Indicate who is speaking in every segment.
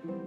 Speaker 1: Hello.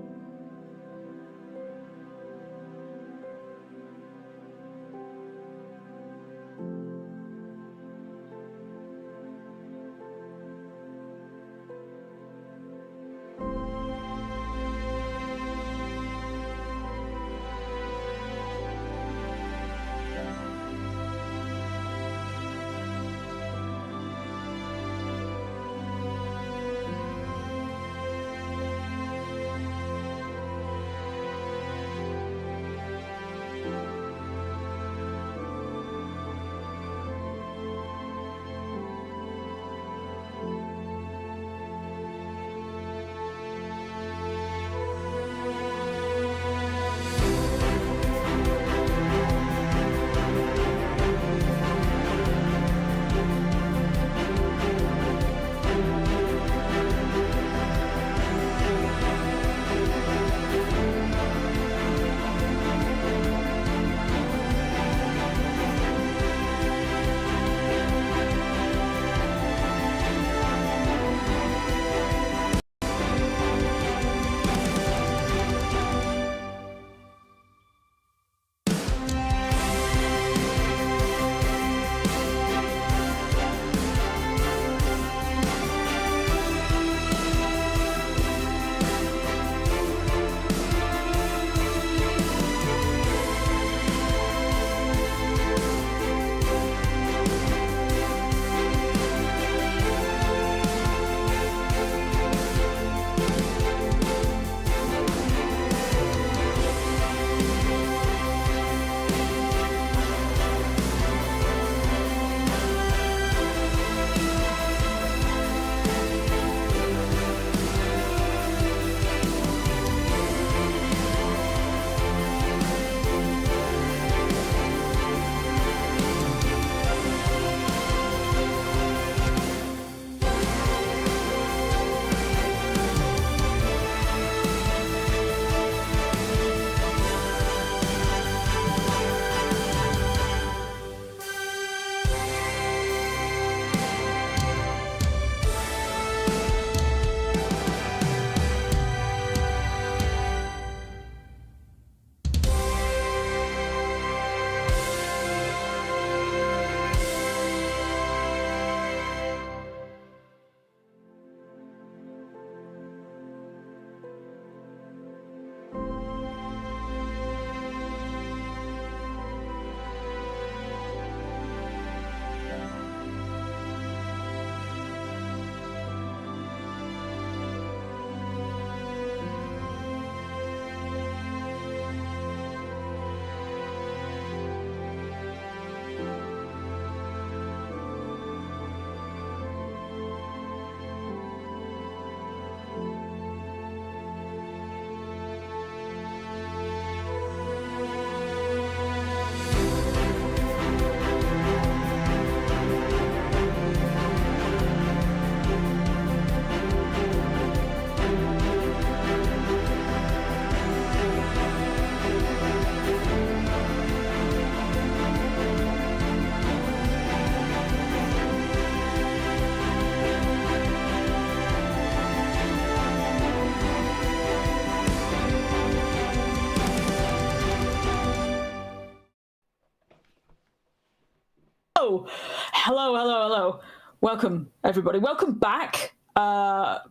Speaker 1: Welcome, everybody. Welcome back,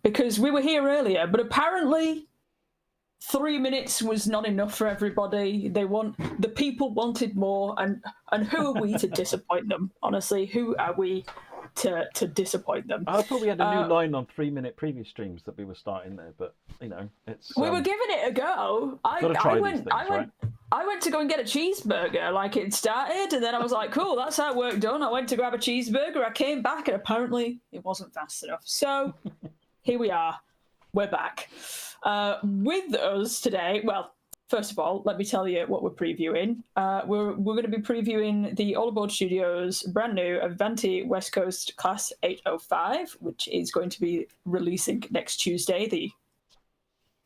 Speaker 1: because we were here earlier, but apparently 3 minutes was not enough for everybody. The people wanted more, and who are we to disappoint them? Honestly, who are we to disappoint them?
Speaker 2: I thought we had a new line on 3-minute previous streams that we were starting there, but we were
Speaker 1: giving it a go. I went to go and get a cheeseburger, like it started, and then I was like, cool, that's how work done. I went to grab a cheeseburger, I came back, and apparently it wasn't fast enough. So here we are. We're back. With us today, well, first of all, let me tell you what we're previewing. We're going to be previewing the All Aboard Studios brand new Avanti West Coast Class 805, which is going to be releasing next Tuesday, the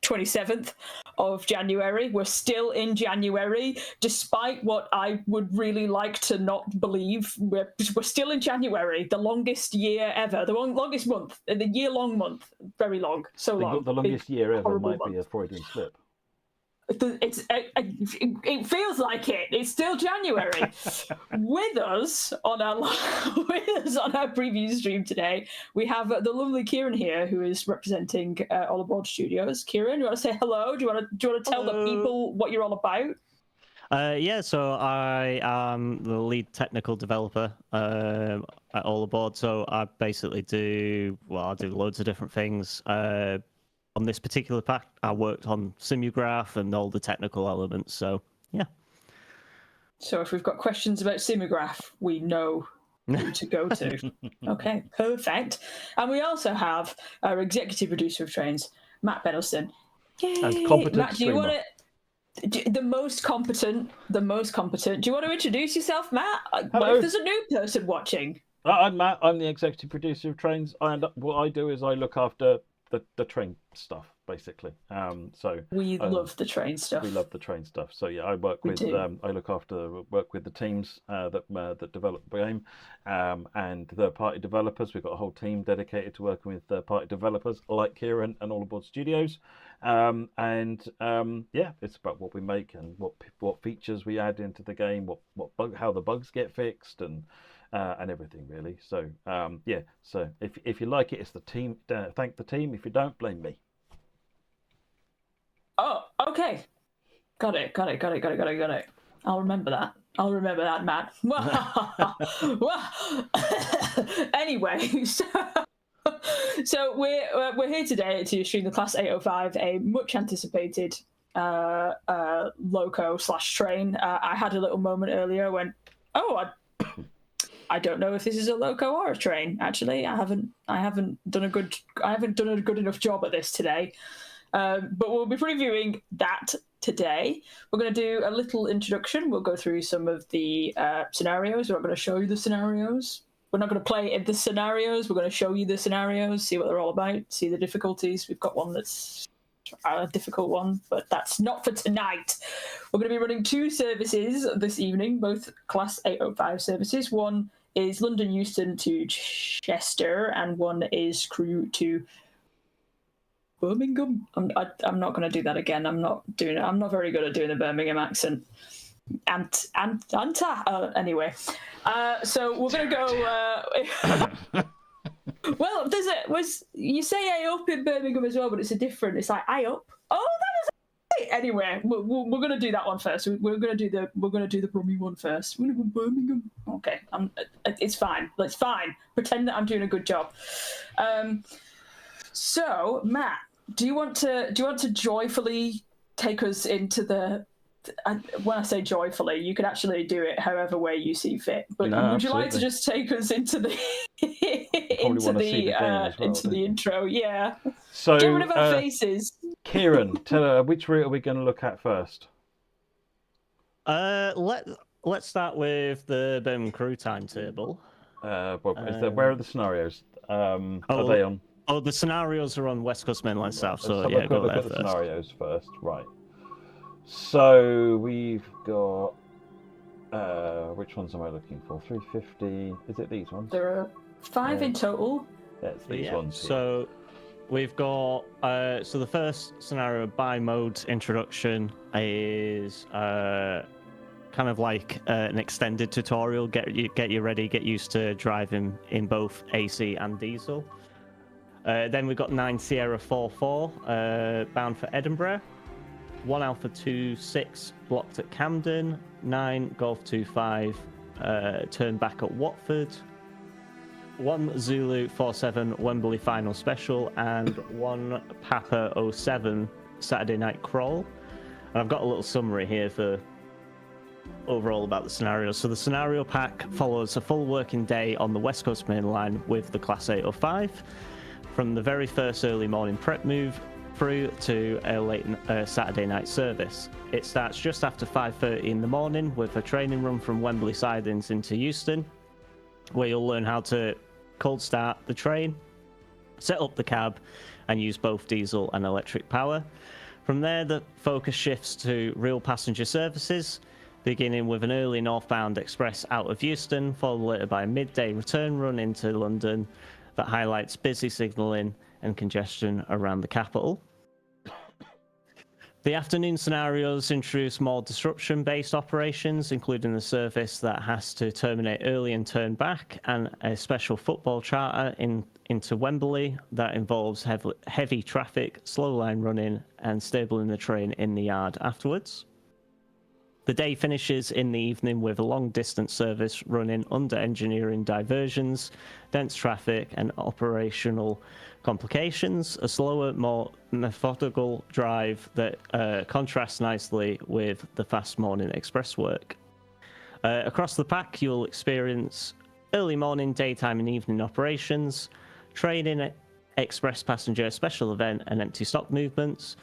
Speaker 1: 27th of January. We're still in January, despite what I would really like to not believe. We're still in January, the longest year ever, the longest month, the year-long month, very long, so long.
Speaker 2: The longest year ever might
Speaker 1: month.
Speaker 2: Be a Freudian slip.
Speaker 1: It feels like it. It's still January. With us on our preview stream today, we have the lovely Kieran here, who is representing All Aboard Studios. Kieran, you want to say hello? Do you want to tell the people what you're all about?
Speaker 3: Yeah, so I am the lead technical developer at All Aboard. So I basically do loads of different things. On this particular pack, I worked on Simulgraph and all the technical elements, so yeah.
Speaker 1: So if we've got questions about Simulgraph, we know who to go to. Okay, perfect. And we also have our executive producer of trains, Matt Bedelston.
Speaker 2: Yay! And competent
Speaker 1: Matt, do you
Speaker 2: streamer.
Speaker 1: want to... The most competent. Do you want to introduce yourself, Matt?
Speaker 2: Hello.
Speaker 1: If there's a new person watching.
Speaker 2: I'm Matt. I'm the executive producer of trains, and what I do is I look after the train stuff, basically. So
Speaker 1: we love the train stuff.
Speaker 2: We love the train stuff. So yeah, I work with I work with the teams that develop the game, and third-party developers. We've got a whole team dedicated to working with third-party developers like Kieran and All Aboard Studios. Yeah, it's about what we make and what features we add into the game, how the bugs get fixed, and everything really. So yeah, so if you like it, it's the team. Thank the team. If you don't, blame me.
Speaker 1: Oh, okay. Got it. I'll remember that, Matt./Anyway, so we're here today to stream the Class 805, a much anticipated loco/train. I had a little moment earlier when, I don't know if this is a loco or a train. Actually, I haven't done a good enough job at this today. But we'll be previewing that today. We're going to do a little introduction. We'll go through some of the scenarios. We're not going to show you the scenarios. We're not going to play the scenarios. We're going to show you the scenarios, see what they're all about, see the difficulties. We've got one that's a difficult one, but that's not for tonight. We're going to be running 2 services this evening, both Class 805 services. One is London Euston to Chester, and one is Crewe to Birmingham. I'm not going to do that again. I'm not very good at doing the Birmingham accent. Anyway, so we're going to go. Well, you say I up in Birmingham as well, but it's it's like I up. Oh, that is it. Anyway, we're going to do that one first. We're going to do the Brummie one first. We're going to go Birmingham. Okay, it's fine. It's fine. Pretend that I'm doing a good job. So, Matt, do you want to joyfully take us into the? When I say joyfully, you can actually do it however way you see fit. But would you like to just take us into the into the intro? Yeah.
Speaker 2: So
Speaker 1: get rid of our faces.
Speaker 2: Kieran, tell her which route are we going to look at first?
Speaker 3: Let's start with the Birmingham Crewe timetable.
Speaker 2: Where are the scenarios? Are they on?
Speaker 3: Oh, the scenarios are on West Coast Mainline South. So
Speaker 2: yeah, go there first. The scenarios first, right? So we've got which ones am I looking for? 350. Is it these ones?
Speaker 1: There are 5 in total.
Speaker 2: That's these ones. Here.
Speaker 3: So we've got so the first scenario by mode introduction is kind of like an extended tutorial. Get you ready, get used to driving in both AC and diesel. Then we've got 9 Sierra 44 bound for Edinburgh. 1 Alpha 26 blocked at Camden, 9 Golf 25 turn back at Watford, 1 Zulu 47 Wembley final special, and 1 Papa 07 Saturday night crawl. And I've got a little summary here for overall about the scenario. So the scenario pack follows a full working day on the West Coast Main Line with the Class 805, from the very first early morning prep move through to a late Saturday night service. It starts just after 5:30 in the morning with a training run from Wembley sidings into Euston, where you'll learn how to cold start the train, set up the cab, and use both diesel and electric power. From there, the focus shifts to real passenger services, beginning with an early northbound express out of Euston, followed later by a midday return run into London that highlights busy signalling and congestion around the capital. The afternoon scenarios introduce more disruption-based operations, including the service that has to terminate early and turn back, and a special football charter into Wembley that involves heavy traffic, slow line running, and stabling the train in the yard afterwards. The day finishes in the evening with a long-distance service running under engineering diversions, dense traffic, and operational complications. A slower, more methodical drive that contrasts nicely with the fast morning express work. Across the pack, you'll experience early morning, daytime, and evening operations, training, express passenger special event, and empty stock movements,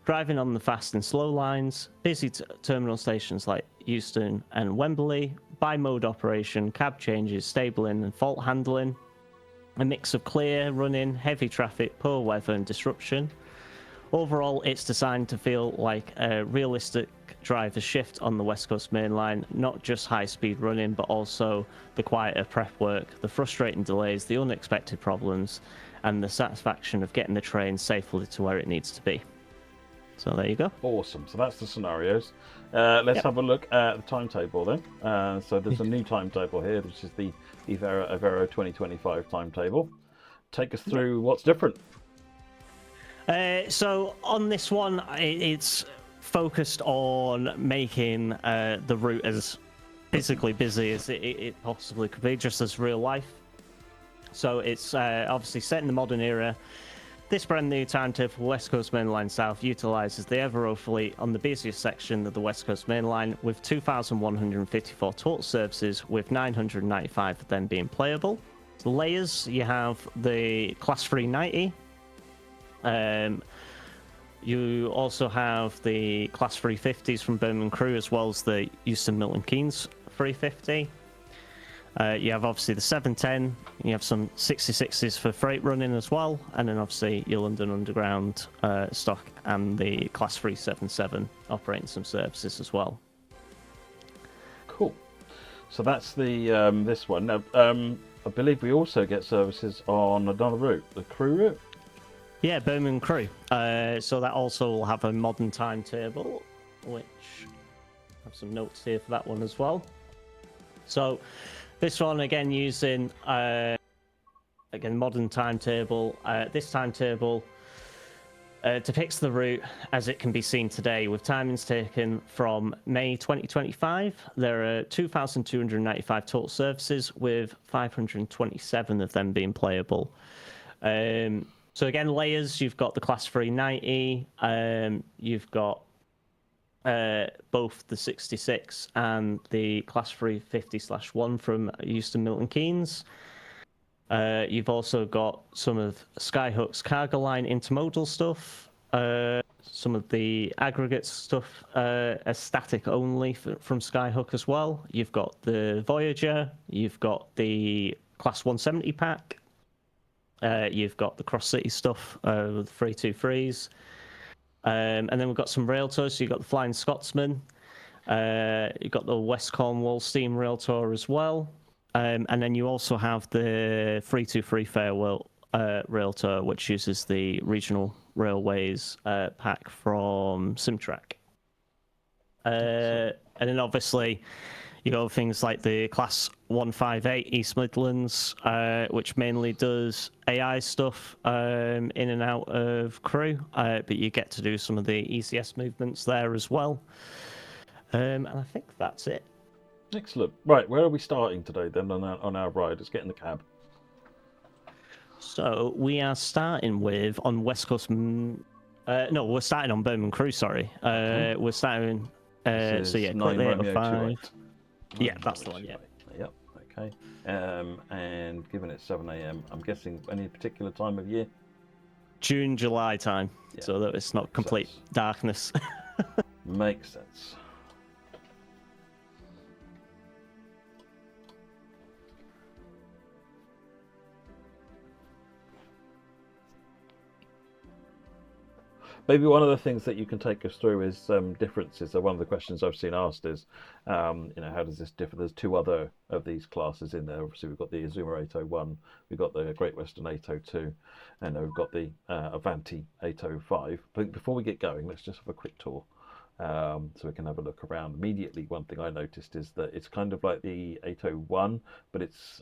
Speaker 3: driving on the fast and slow lines, busy terminal stations like Euston and Wembley, bi-mode operation, cab changes, stabling and fault handling, a mix of clear, running, heavy traffic, poor weather and disruption. Overall, it's designed to feel like a realistic driver shift on the West Coast Main Line, not just high-speed running, but also the quieter prep work, the frustrating delays, the unexpected problems, and the satisfaction of getting the train safely to where it needs to be. So there you go.
Speaker 2: Awesome. So that's the scenarios. Let's have a look at the timetable then. So there's a new timetable here, which is the Evero 2025 timetable. Take us through what's different.
Speaker 3: So on this one, it's focused on making the route as physically busy as it possibly could be, just as real life. So it's obviously set in the modern era. This brand new timetable for West Coast Main Line South utilises the Evero fleet on the busiest section of the West Coast Main Line, with 2,154 total services, with 995 of them being playable. The layers, you have the Class 390. You also have the Class 350s from Birmingham Crewe, as well as the Euston Milton Keynes 350. You have obviously the 710, you have some 66s for freight running as well, and then obviously your London Underground stock and the Class 377 operating some services as well.
Speaker 2: Cool. So that's the this one. Now, I believe we also get services on another route, the Crewe route.
Speaker 3: Yeah, Birmingham Crewe. So that also will have a modern timetable, which I have some notes here for that one as well. So this one, again, using modern timetable. This timetable depicts the route as it can be seen today, with timings taken from May 2025. There are 2,295 total services, with 527 of them being playable. So again, layers, you've got the Class 390, you've got both the 66 and the Class 350/1 from Euston Milton Keynes. You've also got some of Skyhook's cargo line intermodal stuff, some of the aggregate stuff as static only from Skyhook as well. You've got the Voyager, you've got the Class 170 pack, you've got the Cross City stuff with 323s. And then we've got some rail tours. So you've got the Flying Scotsman. You've got the West Cornwall Steam Rail Tour as well. And then you also have the 323 Farewell Rail Tour, which uses the Regional Railways pack from Simtrack. And then obviously you got things like the Class 158 East Midlands, which mainly does AI stuff in and out of Crewe, but you get to do some of the ECS movements there as well. And I think that's it.
Speaker 2: Excellent. Right, where are we starting today then on our ride? Let's get in the cab.
Speaker 3: So we are starting with on West Coast. No, we're starting on Birmingham Crewe. Sorry, we're starting. So yeah,
Speaker 2: 9 Romeo
Speaker 3: 5. Yeah, that's the one. Yeah.
Speaker 2: Yep. Okay. And given it's 7 a.m., I'm guessing any particular time of year?
Speaker 3: June, July time, so that it's not complete darkness.
Speaker 2: Makes sense. Maybe one of the things that you can take us through is differences. So one of the questions I've seen asked is, how does this differ? There's 2 other of these classes in there. Obviously, we've got the Azuma 801, we've got the Great Western 802, and we've got the Avanti 805. But before we get going, let's just have a quick tour. So we can have a look around. Immediately, one thing I noticed is that it's kind of like the 801, but it's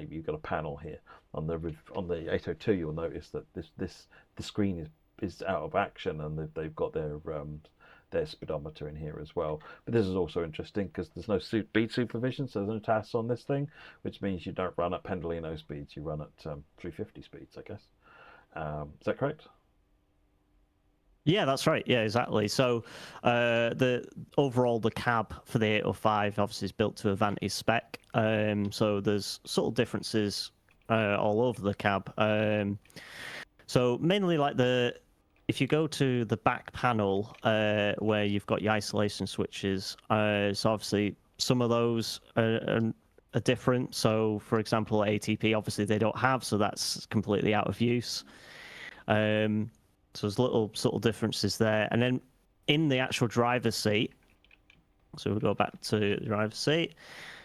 Speaker 2: you've got a panel here. On the 802, you'll notice that the screen is out of action, and they've got their speedometer in here as well. But this is also interesting because there's no speed supervision, so there's no TAS on this thing, which means you don't run at Pendolino speeds, you run at 350 speeds, I guess. Is that correct?
Speaker 3: Yeah, that's right. Yeah, exactly. So the cab for the 805 obviously is built to Avanti spec. So there's subtle differences all over the cab. So mainly like if you go to the back panel where you've got your isolation switches, so obviously some of those are different. So for example, ATP, obviously they don't have, so that's completely out of use. So there's little subtle differences there. And then in the actual driver's seat, so we'll go back to the driver's seat,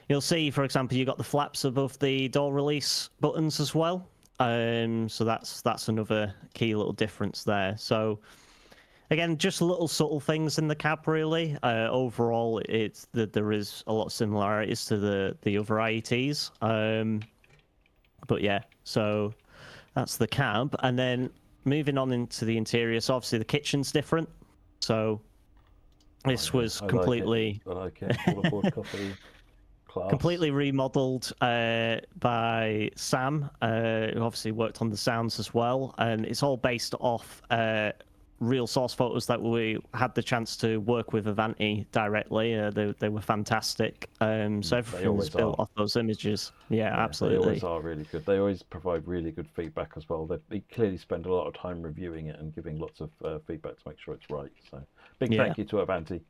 Speaker 3: you'll see, for example, you've got the flaps above the door release buttons as well. So that's another key little difference there. So again, just little subtle things in the cab, really. Overall, it's that there is a lot of similarities to the other IETs. But yeah, so that's the cab. And then moving on into the interior, so obviously the kitchen's different. So this was completely completely remodeled by Sam, who obviously worked on the sounds as well, and it's all based off real source photos that we had the chance to work with Avanti directly. They were fantastic. So everything was built off those images. Yeah, absolutely.
Speaker 2: They always are really good. They always provide really good feedback as well. They clearly spend a lot of time reviewing it and giving lots of feedback to make sure it's right. So big thank you to Avanti.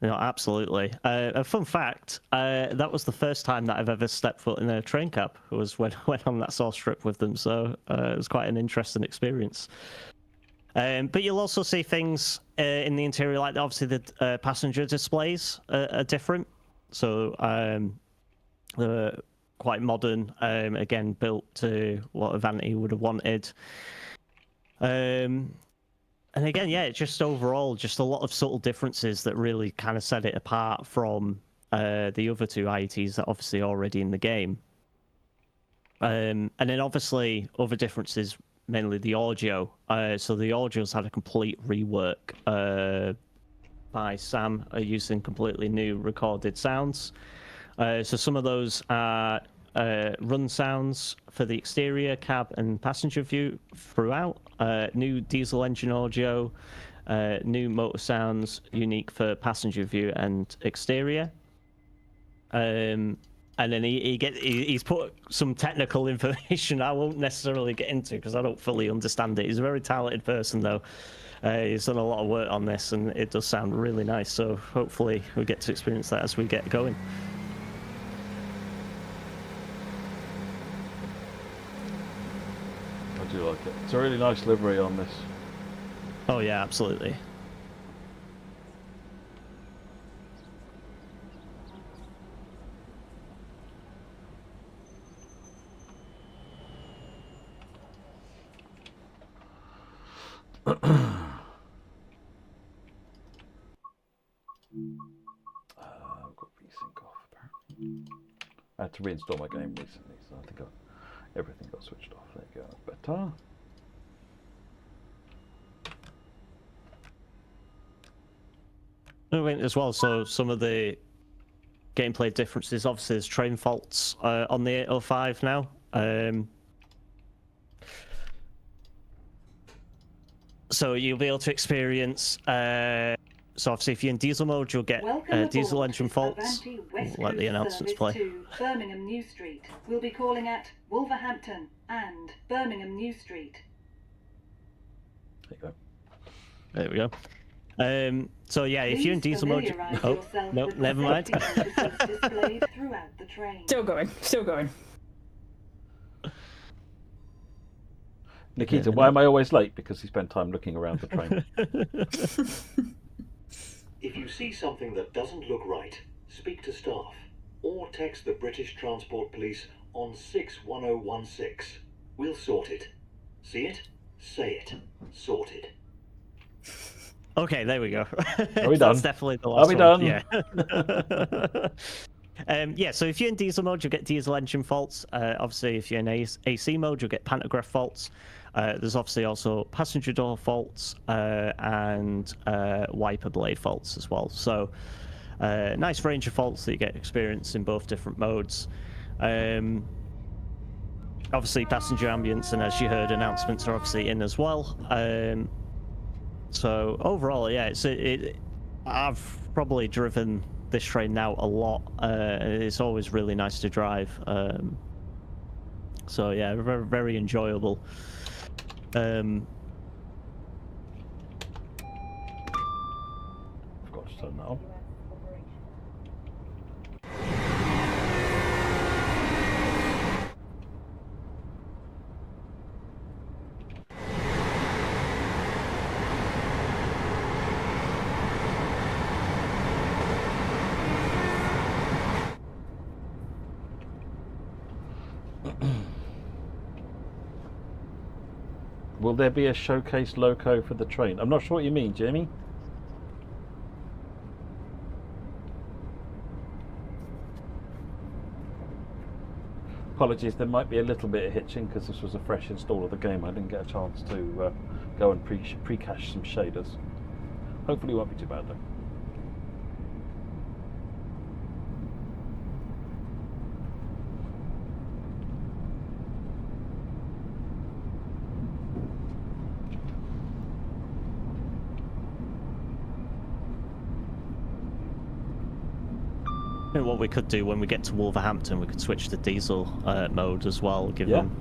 Speaker 3: No, absolutely. A fun fact, that was the first time that I've ever stepped foot in a train cab, was when I went on that source trip with them. So it was quite an interesting experience. But you'll also see things in the interior, like obviously the passenger displays are different. So they're quite modern, again, built to what Avanti would have wanted. And again, yeah, it's just overall just a lot of subtle differences that really kind of set it apart from the other 2 IETs that are obviously already in the game. And then obviously other differences, mainly the audio. So the audio's had a complete rework by Sam, using completely new recorded sounds. So some of those are run sounds for the exterior, cab and passenger view throughout, new diesel engine audio, new motor sounds unique for passenger view and exterior. And then he's put some technical information I won't necessarily get into because I don't fully understand it. He's a very talented person, though. He's done a lot of work on this, and it does sound really nice. So hopefully we get to experience that as we get going.
Speaker 2: I do like it. It's a really nice livery on this.
Speaker 3: Oh yeah, absolutely.
Speaker 2: I've got VSync off apparently. I had to reinstall my game recently, so I think everything got switched off. There you go, that's better.
Speaker 3: As well, so some of the gameplay differences, obviously there's train faults on the 805 now. So you'll be able to experience, so obviously if you're in diesel mode, you'll get diesel engine faults. Let the announcements play.
Speaker 4: To Birmingham New Street. We'll be calling at Wolverhampton and Birmingham New Street.
Speaker 2: There you go.
Speaker 3: There we go. So yeah, if you're in diesel mode, no, never mind.
Speaker 4: Throughout the train.
Speaker 1: Still going.
Speaker 2: Nikita, why am I always late? Because he spent time looking around the train.
Speaker 5: If you see something that doesn't look right, speak to staff or text the British Transport Police on 61016. We'll sort it. See it? Say it. Sorted.
Speaker 3: Okay, there we go.
Speaker 2: Are we done?
Speaker 3: That's definitely the last
Speaker 2: one.
Speaker 3: Are we done? Yeah. Yeah, so if you're in diesel mode, you'll get diesel engine faults. Obviously, if you're in AC mode, you'll get pantograph faults. There's obviously also passenger door faults and wiper blade faults as well. So nice range of faults that you get experience in both different modes. Obviously, passenger ambience, and as you heard, announcements are obviously in as well. So overall, yeah, I've probably driven this train now a lot. It's always really nice to drive. So yeah, very, very enjoyable.
Speaker 2: I've got to turn that on. Will there be a showcase loco for the train? I'm not sure what you mean, Jamie. Apologies, there might be a little bit of hitching because this was a fresh install of the game. I didn't get a chance to go and pre-cache some shaders. Hopefully it won't be too bad though.
Speaker 3: What we could do when we get to Wolverhampton, we could switch to diesel mode as well, give them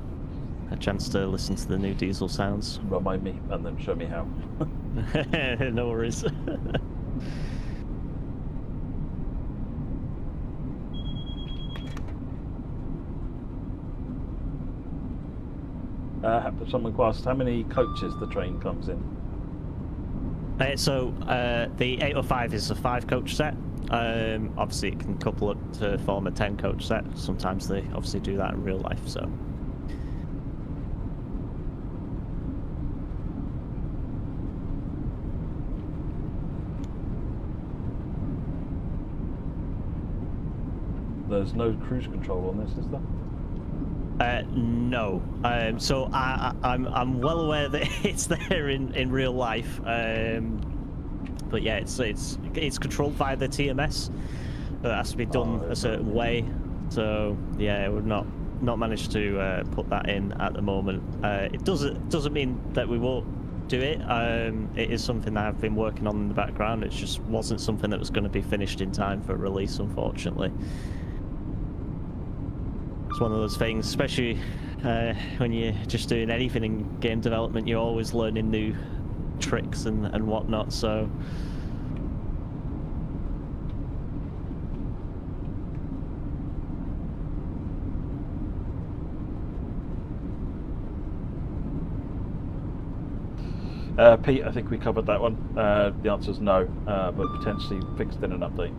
Speaker 3: a chance to listen to the new diesel sounds.
Speaker 2: Remind me and then show me how.
Speaker 3: No worries.
Speaker 2: Someone asked how many coaches the train comes in.
Speaker 3: So the 805 is a 5-coach set. Obviously it can couple up to form a 10-coach set. Sometimes they obviously do that in real life, so.
Speaker 2: There's no cruise control on this, is there?
Speaker 3: No. So I'm well aware that it's there in real life. But yeah, it's controlled via the TMS. It has to be done a certain way. So yeah, we've not managed to put that in at the moment. It doesn't mean that we won't do it. It is something that I've been working on in the background. It just wasn't something that was going to be finished in time for release, unfortunately. It's one of those things, especially when you're just doing anything in game development, you're always learning new tricks and whatnot, so.
Speaker 2: Pete, I think we covered that one. The answer is no, but potentially fixed in an update.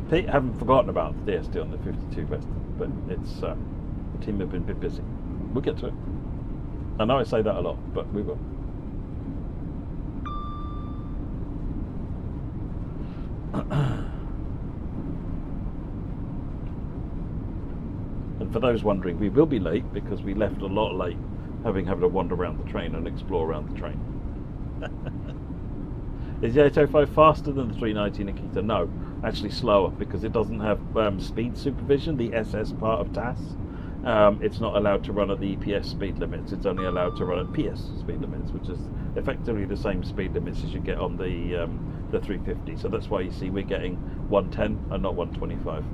Speaker 2: Pete, haven't forgotten about the DSD on the 52 West, but it's the team have been a bit busy. We'll get to it. I know I say that a lot, but we will. And for those wondering, we will be late because we left a lot late, having to wander around the train and explore around the train. Is the 805 faster than the 390 Nikita? No, actually slower, because it doesn't have speed supervision, the SS part of TAS. It's not allowed to run at the EPS speed limits. It's only allowed to run at PS speed limits, which is effectively the same speed limits as you get on the 350. So that's why you see we're getting 110 and not 125.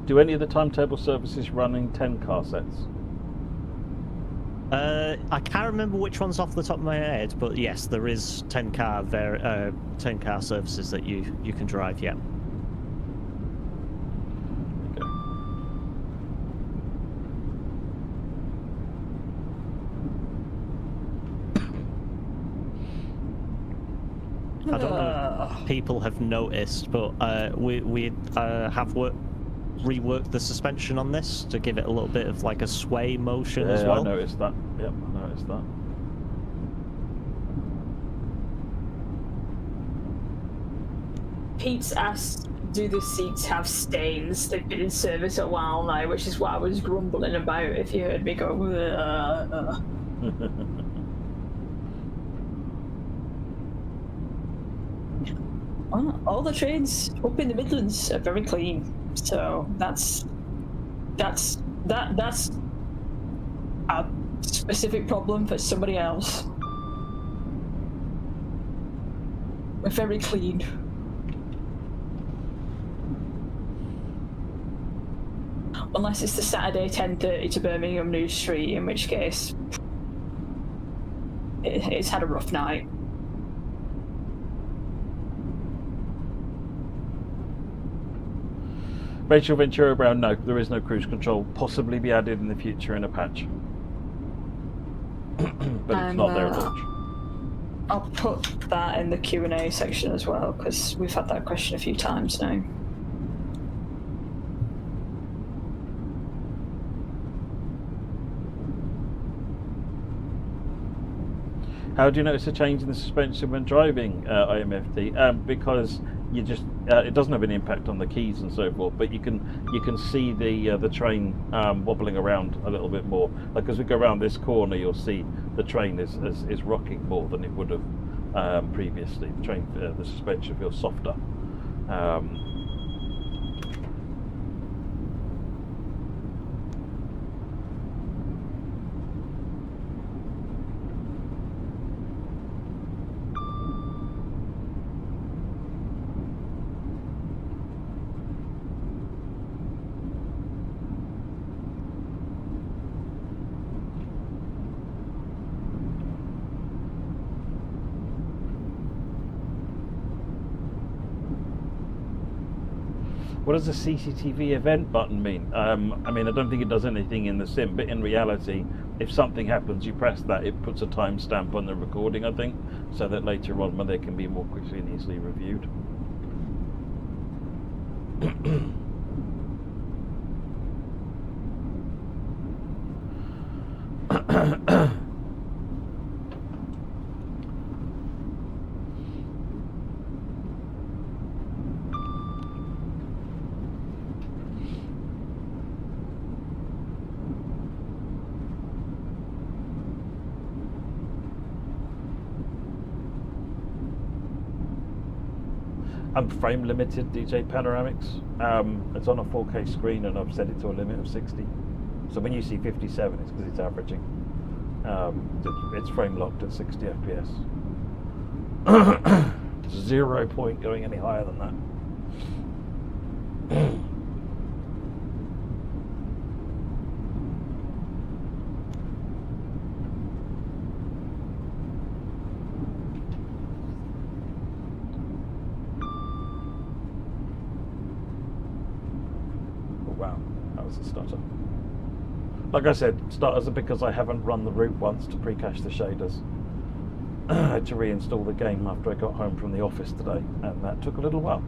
Speaker 2: Do any of the timetable services running 10 car sets?
Speaker 3: I can't remember which one's off the top of my head, but yes, there is 10 car services that you can drive. Yeah.
Speaker 2: Okay.
Speaker 3: I don't know if people have noticed, but we have reworked the suspension on this to give it a little bit of like a sway motion as well.
Speaker 2: I noticed that. Yep, I noticed that.
Speaker 1: Pete's asked, do the seats have stains? They've been in service a while now, which is what I was grumbling about if you heard me go, All the trains up in the Midlands are very clean. So that's a specific problem for somebody else. We're very clean. Unless it's the Saturday 10:30 to Birmingham New Street, in which case it's had a rough night.
Speaker 2: Rachel Ventura Brown, no, there is no cruise control. Possibly be added in the future in a patch. But it's not there at launch.
Speaker 1: I'll put that in the Q&A section as well, because we've had that question a few times now.
Speaker 2: How do you notice a change in the suspension when driving IMFT? Because you just it doesn't have an impact on the keys and so forth, but you can see the train wobbling around a little bit more. Like as we go around this corner, you'll see the train is rocking more than it would have previously. The suspension feels softer. What does the CCTV event button mean? I mean, I don't think it does anything in the sim, but in reality, if something happens, you press that, it puts a timestamp on the recording, I think, so that later on, when they can be more quickly and easily reviewed. I'm frame limited, DJ Panoramics. It's on a 4K screen and I've set it to a limit of 60. So when you see 57, it's because it's averaging. It's frame locked at 60 FPS. 0 point going any higher than that. Oh wow, that was a stutter. Like I said, stutters are because I haven't run the route once to pre-cache the shaders. I had to reinstall the game after I got home from the office today, and that took a little while.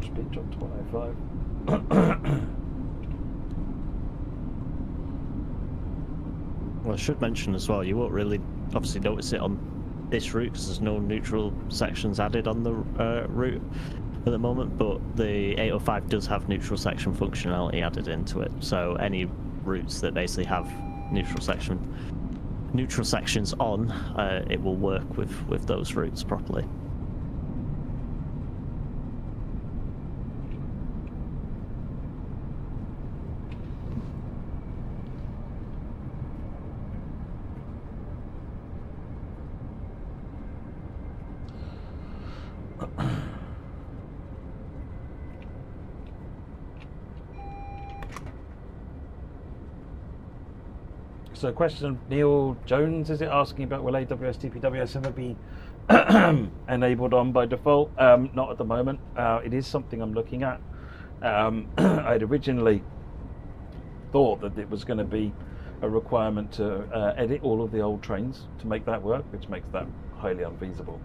Speaker 2: Speed drop to 105.
Speaker 3: Well, I should mention as well, you won't really obviously notice it on this route because there's no neutral sections added on the route at the moment, but the 805 does have neutral section functionality added into it. So any routes that basically have neutral sections on, it will work with those routes properly.
Speaker 2: So a question, Neil Jones, is it asking about will AWS TPWS ever be enabled on by default? Not at the moment. It is something I'm looking at. I'd originally thought that it was going to be a requirement to edit all of the old trains to make that work, which makes that highly unfeasible.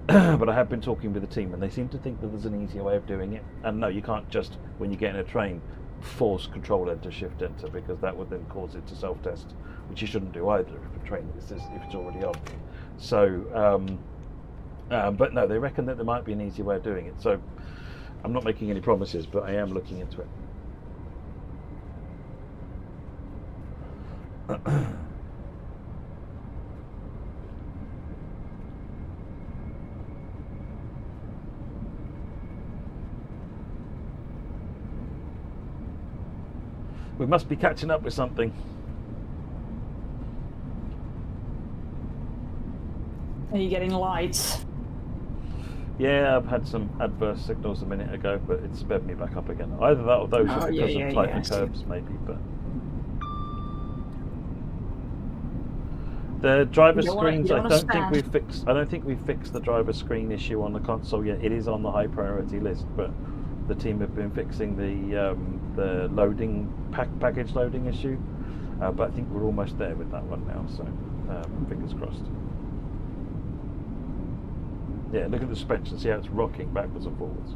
Speaker 2: But I have been talking with the team and they seem to think that there's an easier way of doing it. And no, you can't just, when you get in a train, force Control Enter, Shift Enter, because that would then cause it to self-test, which you shouldn't do either if a train is if it's already on. So, but no, they reckon that there might be an easier way of doing it. So I'm not making any promises, but I am looking into it. We must be catching up with something.
Speaker 1: Are you getting lights?
Speaker 2: Yeah, I've had some adverse signals a minute ago, but it's sped me back up again. Either that or those are because of tightening curbs, maybe. But the driver screens, I don't think we've fixed. I don't think we've fixed the driver screen issue on the console yet. It is on the high priority list, but the team have been fixing the loading package loading issue. But I think we're almost there with that one now. So fingers crossed. Yeah, look at the suspension, see how it's rocking backwards and forwards.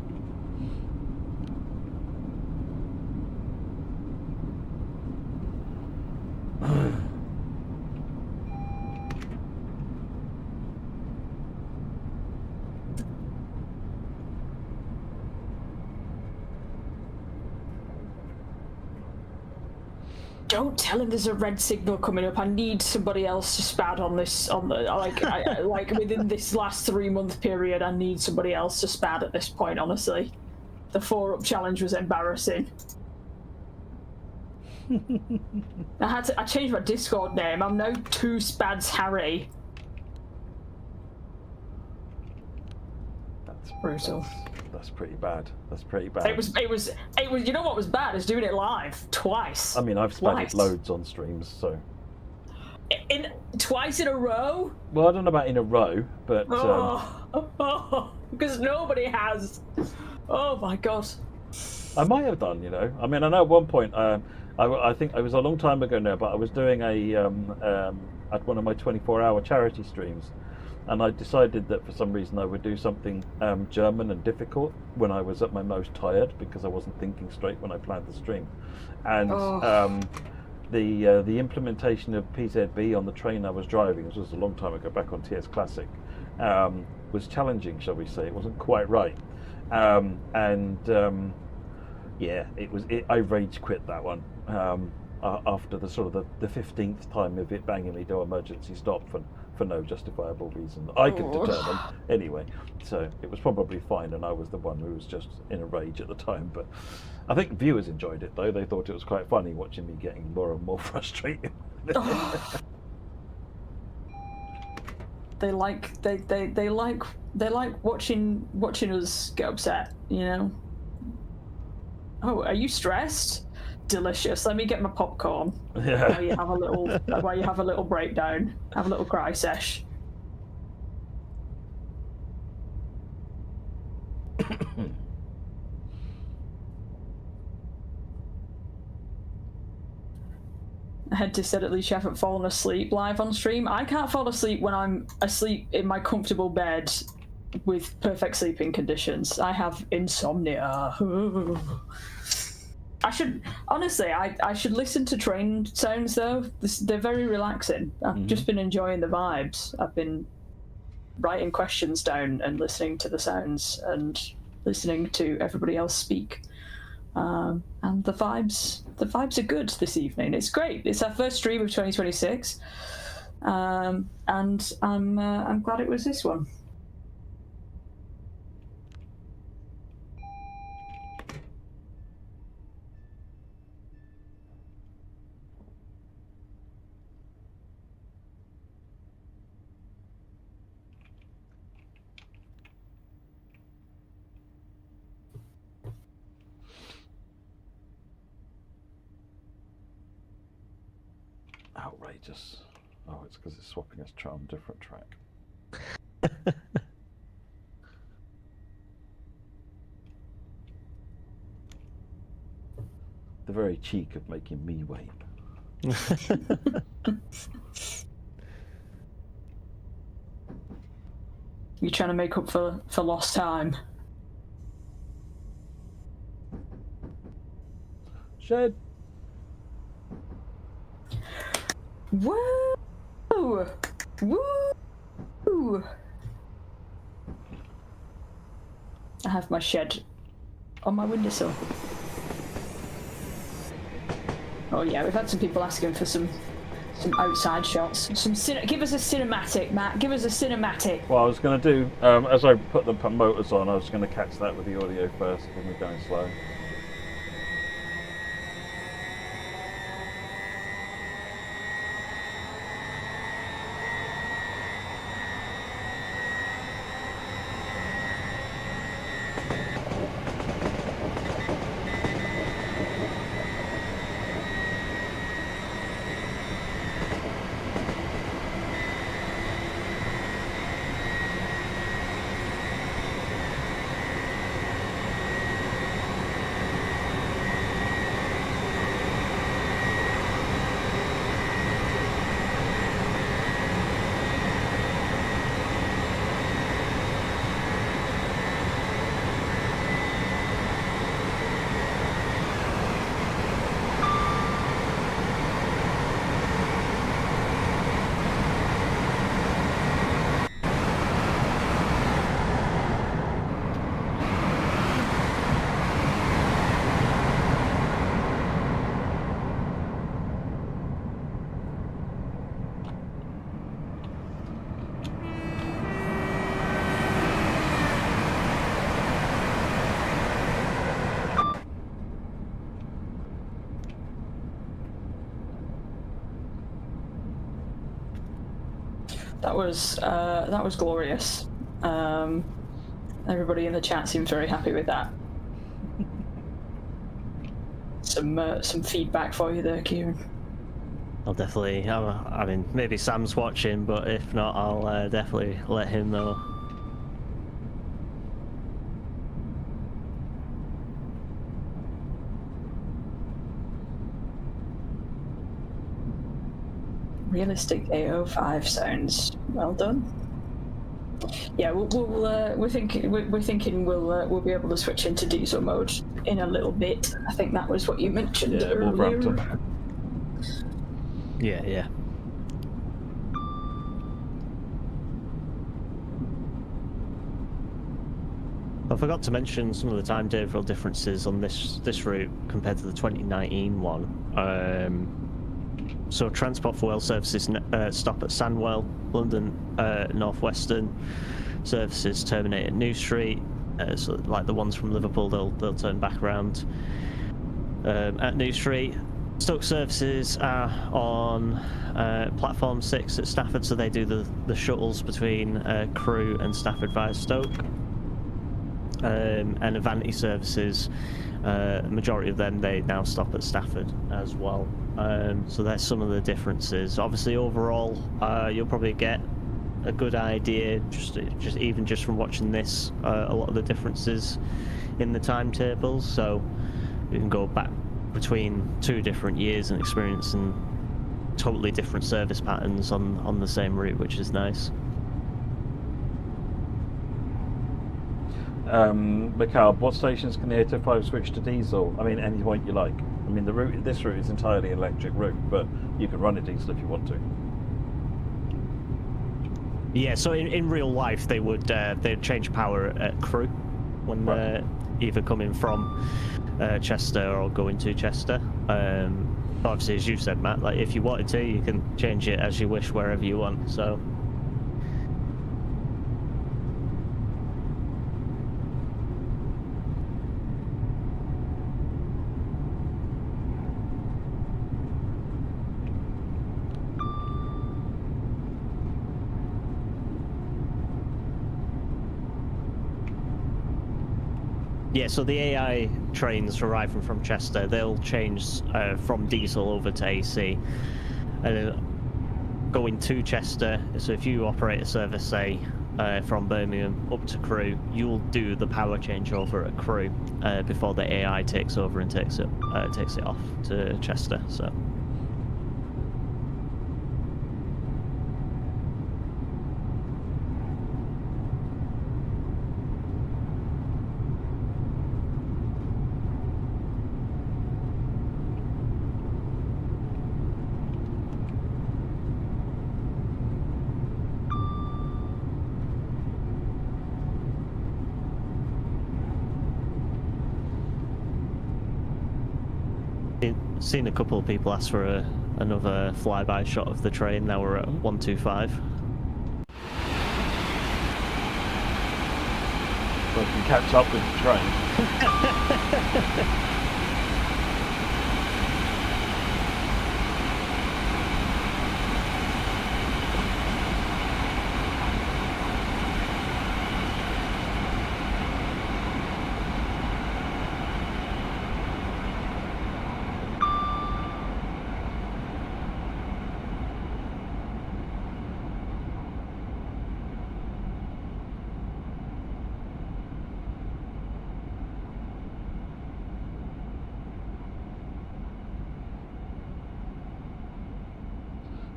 Speaker 1: Don't tell him there's a red signal coming up. I need somebody else to spad on this. Like within this last 3-month period, I need somebody else to spad at this point. Honestly, the 4-up challenge was embarrassing. I changed my Discord name. I'm now 2 Spads Harry.
Speaker 2: That's
Speaker 1: brutal.
Speaker 2: That's pretty bad. That's pretty bad.
Speaker 1: It was. You know what was bad is doing it live twice.
Speaker 2: I mean, I've spadded loads on streams, so.
Speaker 1: Twice in a row?
Speaker 2: Well, I don't know about in a row, but.
Speaker 1: Because nobody has. Oh my god.
Speaker 2: I might have done, you know. I mean, I know at one point, I think it was a long time ago now, but I was doing at one of my 24-hour charity streams. And I decided that for some reason I would do something German and difficult when I was at my most tired because I wasn't thinking straight when I planned the stream. And the implementation of PZB on the train I was driving, this was a long time ago, back on TS Classic, was challenging, shall we say. It wasn't quite right. Yeah, I rage quit that one. after the sort of the 15th time of it banging me to emergency stop for no justifiable reason that I could determine anyway. So it was probably fine, and I was the one who was just in a rage at the time. But I think viewers enjoyed it, though. They thought it was quite funny watching me getting more and more frustrated.
Speaker 1: They like watching us get upset, you know. Oh, are you stressed? Delicious. Let me get my popcorn.
Speaker 2: Yeah.
Speaker 1: While you have a little breakdown, have a little cry sesh. Hedda said at least you haven't fallen asleep live on stream. I can't fall asleep when I'm asleep in my comfortable bed with perfect sleeping conditions. I have insomnia. I should listen to train sounds though. They're very relaxing. I've just been enjoying the vibes. I've been writing questions down and listening to the sounds and listening to everybody else speak. And the vibes are good this evening. It's great. It's our first stream of 2026, and I'm glad it was this one.
Speaker 2: Outrageous. Oh, it's because it's swapping us on a different track. The very cheek of making me wait.
Speaker 1: You trying to make up for lost time?
Speaker 2: Shed.
Speaker 1: Woo! Woo! I have my shed on my windowsill. Oh yeah, we've had some people asking for some outside shots. Give us a cinematic, Matt. Give us a cinematic.
Speaker 2: Well, I was going to do, as I put the motors on, I was going to catch that with the audio first when we're going slow.
Speaker 1: That was glorious. Everybody in the chat seems very happy with that. Some feedback for you there, Kieran.
Speaker 3: I'll definitely. I mean, maybe Sam's watching, but if not, I'll definitely let him know.
Speaker 1: Realistic AO5 sounds well done. Yeah, we're thinking we'll be able to switch into diesel mode in a little bit. I think that was what you mentioned earlier.
Speaker 3: Yeah. I forgot to mention some of the timetable differences on this route compared to the 2019 one. So Transport for Wales services stop at Sandwell, London Northwestern services terminate at New Street. So like the ones from Liverpool, they'll turn back around at New Street. Stoke services are on platform 6 at Stafford, so they do the shuttles between Crewe and Stafford via Stoke. And Avanti services, majority of them, they now stop at Stafford as well. So there's some of the differences. Obviously, overall, you'll probably get a good idea, just from watching this, a lot of the differences in the timetables. So you can go back between 2 different years and experiencing totally different service patterns on the same route, which is nice.
Speaker 2: McCall, what stations can the 805 switch to diesel? I mean, any point you like. I mean, this route is entirely an electric route, but you can run it diesel if you want to.
Speaker 3: Yeah, so in real life, they'd change power at Crewe when they're either coming from Chester or going to Chester. Obviously, as you said, Matt, like if you wanted to, you can change it as you wish wherever you want. So. Yeah, so the AI trains arriving from Chester, they'll change from diesel over to AC. Going to Chester, so if you operate a service, say, from Birmingham up to Crewe, you'll do the power changeover at Crewe before the AI takes over and takes it off to Chester. So. Seen a couple of people ask for another flyby shot of the train. Now we're at 125.
Speaker 2: So I can catch up with the train.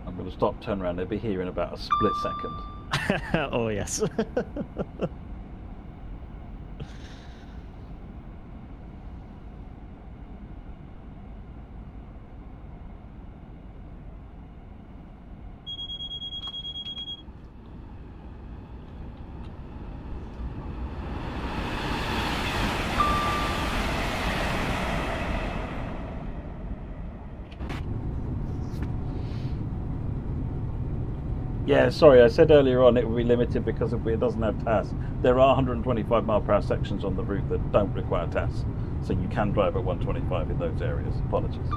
Speaker 2: I'm going to stop, turn around, they'll be here in about a split second.
Speaker 3: Oh, yes.
Speaker 2: Yeah, sorry, I said earlier on it will be limited because it doesn't have TAS. There are 125 mile per hour sections on the route that don't require TAS, so you can drive at 125 in those areas. Apologies.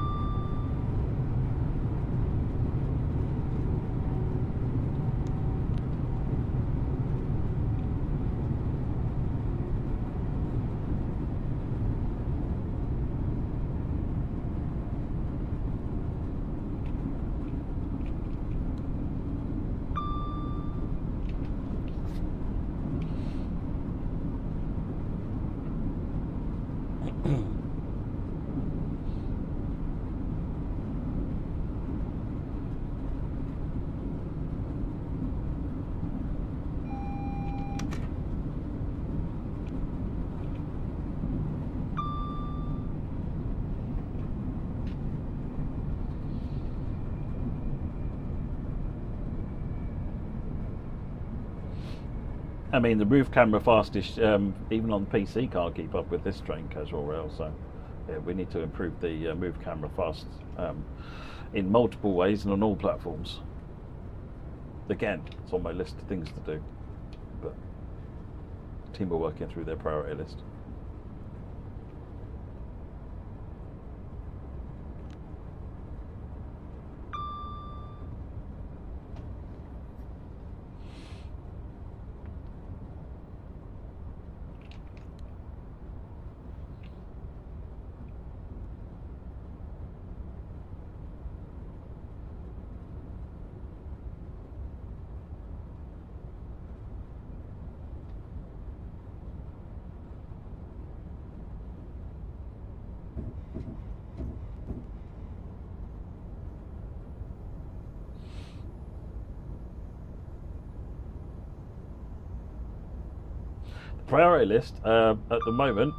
Speaker 2: I mean, the roof camera fastest, even on PC, can't keep up with this train casual rail, so yeah, we need to improve the move camera fast in multiple ways and on all platforms. Again, it's on my list of things to do, but the team are working through their priority list. Priority list at the moment,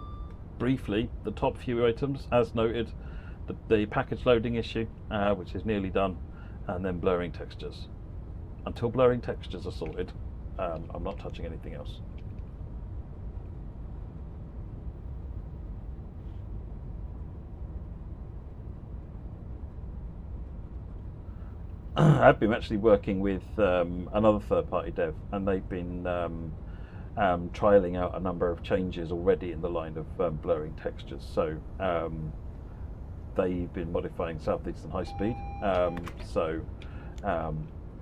Speaker 2: briefly, the top few items, as noted, the package loading issue, which is nearly done, and then blurring textures. Until blurring textures are sorted, I'm not touching anything else. I've been actually working with another third-party dev, and they've been trialing out a number of changes already in the line of blurring textures. So they've been modifying Southeastern High Speed.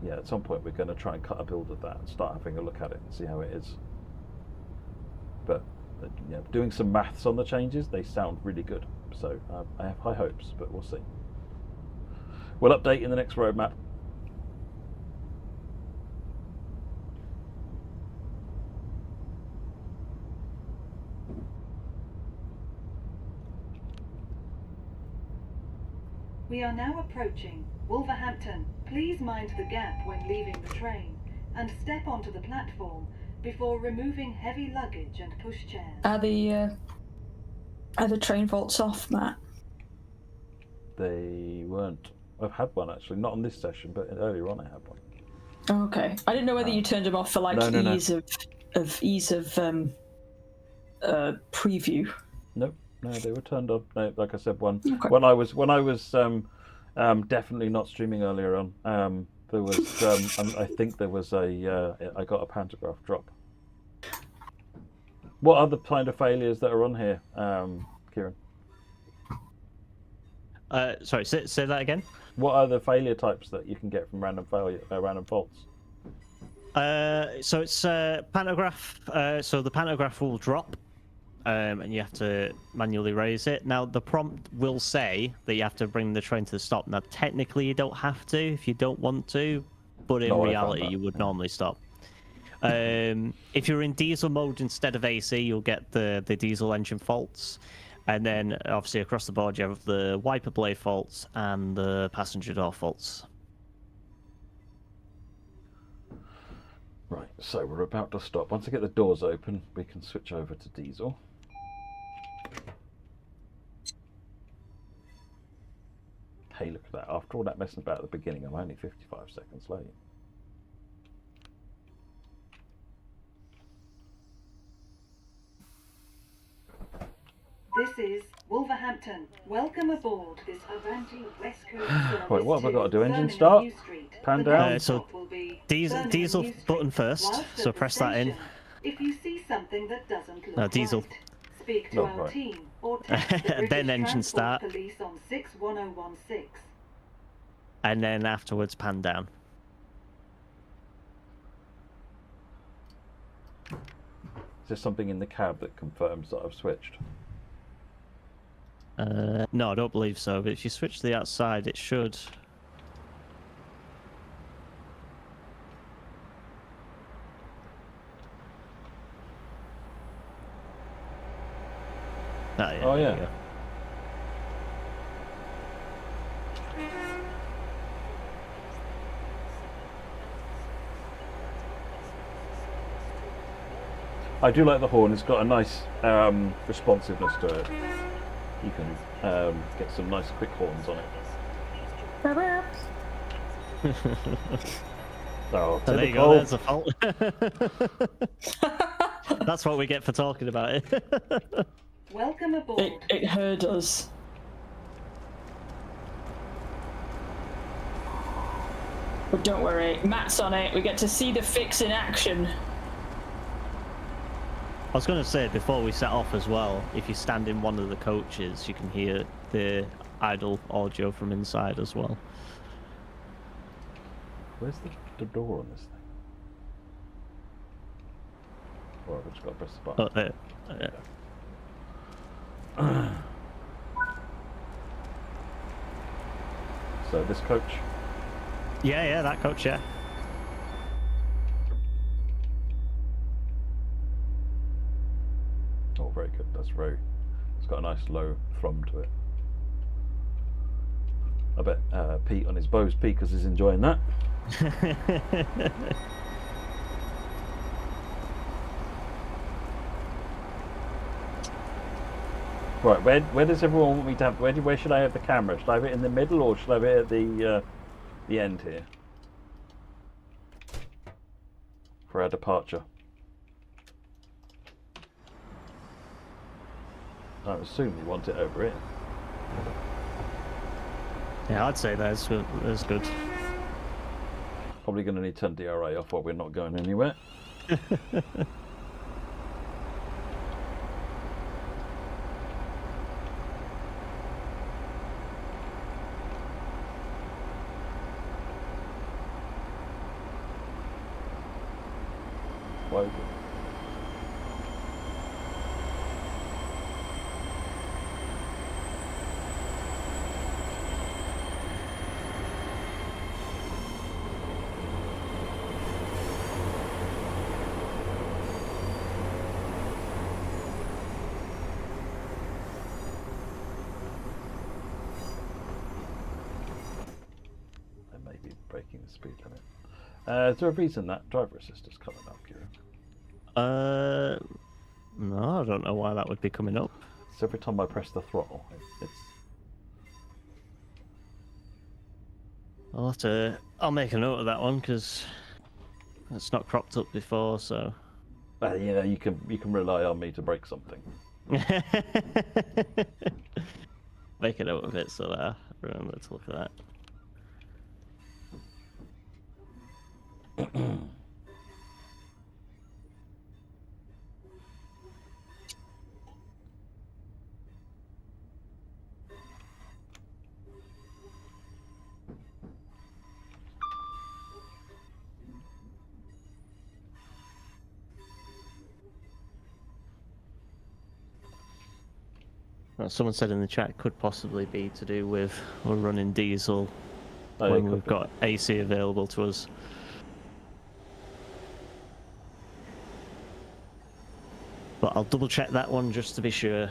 Speaker 2: Yeah, at some point we're going to try and cut a build of that and start having a look at it and see how it is. But yeah, doing some maths on the changes, they sound really good. So I have high hopes, but we'll see. We'll update in the next roadmap.
Speaker 4: We are now approaching Wolverhampton. Please mind the gap when leaving the train and step onto the platform before removing heavy luggage and pushchairs.
Speaker 1: Are the train vaults off, Matt?
Speaker 2: They weren't. I've had one actually, not on this session, but earlier on I had one.
Speaker 1: Oh, okay. I didn't know whether you turned them off for like ease of preview.
Speaker 2: Nope. No, they were turned on. No, like I said,
Speaker 1: Okay.
Speaker 2: when I was definitely not streaming earlier on. There was I think there was I got a pantograph drop. What other kind of failures that are on here, Kieran?
Speaker 3: Sorry, say that again.
Speaker 2: What are the failure types that you can get from random faults?
Speaker 3: So it's pantograph. So the pantograph will drop. And you have to manually raise it. Now, the prompt will say that you have to bring the train to the stop. Now, technically, you don't have to if you don't want to, but in reality, you would normally stop. If you're in diesel mode instead of AC, you'll get the diesel engine faults. And then, obviously, across the board, you have the wiper blade faults and the passenger door faults.
Speaker 2: Right, so we're about to stop. Once I get the doors open, we can switch over to diesel. Hey, look at that. After all that messing about at the beginning, I'm only 55 seconds late.
Speaker 4: This is Wolverhampton. Welcome aboard this Avanti West Coast service.
Speaker 2: Wait, what have I got to do? Engine
Speaker 4: Birmingham
Speaker 2: start?
Speaker 4: New Street.
Speaker 2: Pan
Speaker 4: The
Speaker 2: down?
Speaker 4: next
Speaker 3: So
Speaker 4: stop will be
Speaker 3: diesel
Speaker 4: Birmingham New
Speaker 3: button
Speaker 4: Street.
Speaker 3: first,
Speaker 4: Whilst
Speaker 3: so
Speaker 4: at the
Speaker 3: press that in.
Speaker 4: station, if you see something that doesn't look
Speaker 3: No, diesel.
Speaker 4: right, speak to
Speaker 2: No,
Speaker 4: our
Speaker 2: right.
Speaker 4: team or text the
Speaker 3: Then
Speaker 4: British
Speaker 3: engine
Speaker 4: Transport
Speaker 3: start.
Speaker 4: Police on 61016.
Speaker 3: And then afterwards, pan down.
Speaker 2: Is there something in the cab that confirms that I've switched?
Speaker 3: No, I don't believe so. But if you switch to the outside, it should.
Speaker 2: Oh,
Speaker 3: there
Speaker 2: yeah.
Speaker 3: you go.
Speaker 2: I do like the horn. It's got a nice responsiveness to it. You can get some nice quick horns on it. Oh,
Speaker 3: So there you go. There's a fault. That's what we get for talking about it.
Speaker 4: Welcome aboard.
Speaker 1: It heard us. But don't worry, Matt's on it. We get to see the fix in action.
Speaker 3: I was going to say, before we set off as well, if you stand in one of the coaches, you can hear the idle audio from inside as well.
Speaker 2: Where's the door on this thing? Well, I've just got to press the button.
Speaker 3: Oh, there.
Speaker 2: So this coach?
Speaker 3: Yeah, that coach, yeah.
Speaker 2: Oh, very good. That's very... It's got a nice low thrum to it. I bet Pete on his Bose speakers is enjoying that. Right, where does everyone want me to have? Where should I have the camera? Should I have it in the middle or should I have it at the end here for our departure? I assume you want it over here.
Speaker 3: Yeah, I'd say that's good.
Speaker 2: Probably going to need to turn DRA off while we're not going anywhere. Why? Breaking the speed limit. Is there a reason that driver assist is coming up, Kieran?
Speaker 3: No, I don't know why that would be coming up.
Speaker 2: So every time I press the throttle, it's...
Speaker 3: I'll make a note of that one because it's not cropped up before. So.
Speaker 2: You know, you can rely on me to break something.
Speaker 3: Make a note of it so that I remember to look at that. Someone said in the chat it could possibly be to do with we're running diesel when we've got AC available to us. But I'll double check that one just to be sure.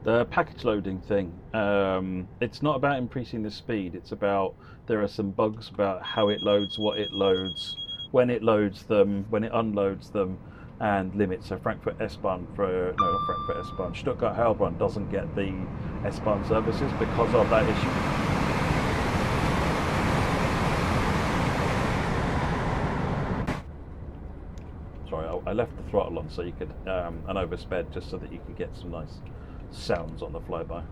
Speaker 2: The package loading thing, it's not about increasing the speed, it's about, there are some bugs about how it loads, what it loads, when it loads them, when it unloads them, and limits. So Frankfurt S-Bahn not Frankfurt S-Bahn, Stuttgart Heilbronn doesn't get the S-Bahn services because of that issue. left the throttle on so you could, and oversped just so that you could get some nice sounds on the flyby.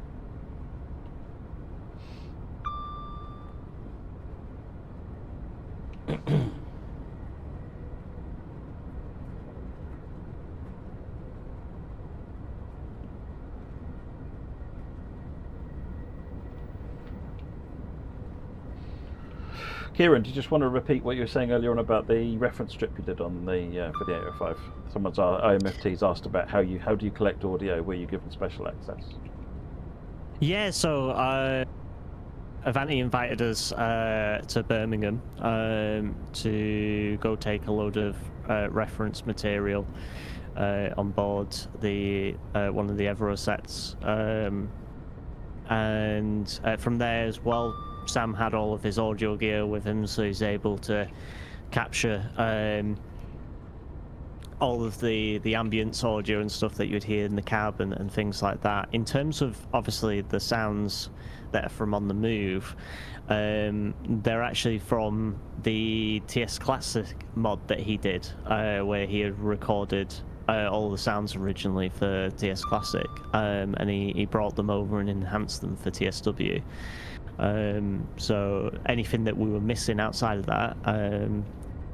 Speaker 2: Kieran, do you just want to repeat what you were saying earlier on about the reference strip you did on the for the 805? Someone's IMFT's asked about how do you collect audio? Were you given special access?
Speaker 3: Yeah, so Avanti invited us to Birmingham to go take a load of reference material on board the one of the Evero sets, and from there as well, Sam had all of his audio gear with him, so he's able to capture all of the ambience audio and stuff that you'd hear in the cab and things like that. In terms of obviously the sounds that are from On the Move, they're actually from the TS Classic mod that he did, where he had recorded all the sounds originally for TS Classic, and he brought them over and enhanced them for TSW. So anything that we were missing outside of that,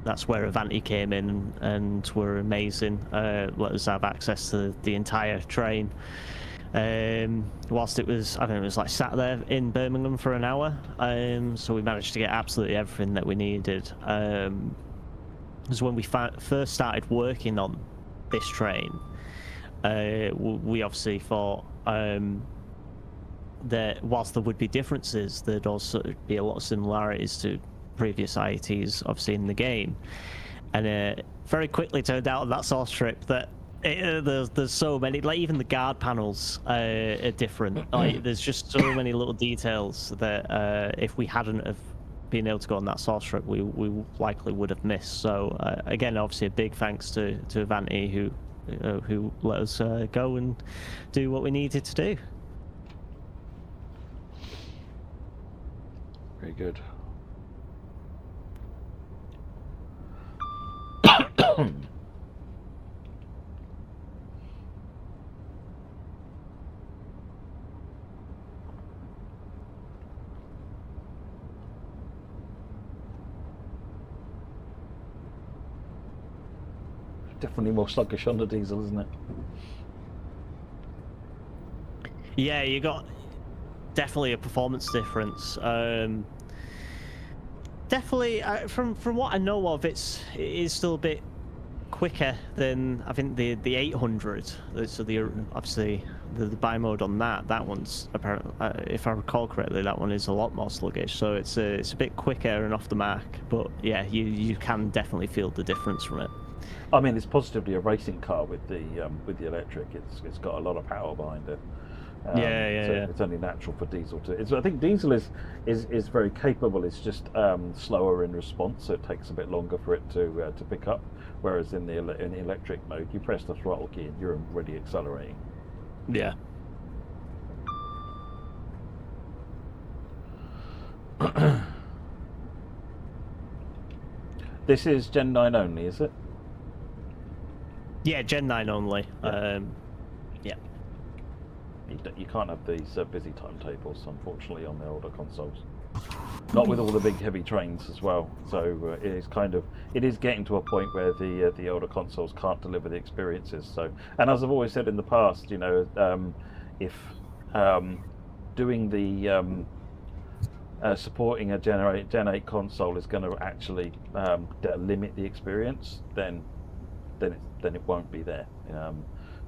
Speaker 3: that's where Avanti came in and were amazing. Let us have access to the entire train. Whilst it was, I think it was like sat there in Birmingham for an hour. So we managed to get absolutely everything that we needed. Because when we first started working on this train, we obviously thought that whilst there would be differences, there'd also be a lot of similarities to previous IETs obviously in the game, and it very quickly turned out on that source trip that there's so many, like even the guard panels are different. Like there's just so many little details that if we hadn't have been able to go on that source trip, we likely would have missed. So again, obviously a big thanks to Avanti who let us go and do what we needed to do.
Speaker 2: Very good. Definitely more sluggish on the diesel, isn't it?
Speaker 3: Yeah, you got definitely a performance difference. Definitely, from what I know of, it is still a bit quicker than I think the 800. So obviously the buy mode on that one's apparently, if I recall correctly, that one is a lot more sluggish. So it's a bit quicker and off the mark. But yeah, you can definitely feel the difference from it.
Speaker 2: I mean, it's positively a racing car with the electric. It's got a lot of power behind it. So it's only natural for diesel to. I think diesel is very capable. It's just slower in response, so it takes a bit longer for it to pick up. Whereas in the electric mode, you press the throttle key and you're already accelerating.
Speaker 3: Yeah.
Speaker 2: This is Gen 9 only, is it?
Speaker 3: Yeah, Gen 9 only. Yeah.
Speaker 2: You can't have these busy timetables, unfortunately, on the older consoles. Not with all the big heavy trains as well. So it is getting to a point where the older consoles can't deliver the experiences. So, and as I've always said in the past, you know, if doing the supporting a Gen 8 console is going to actually limit the experience, then it won't be there.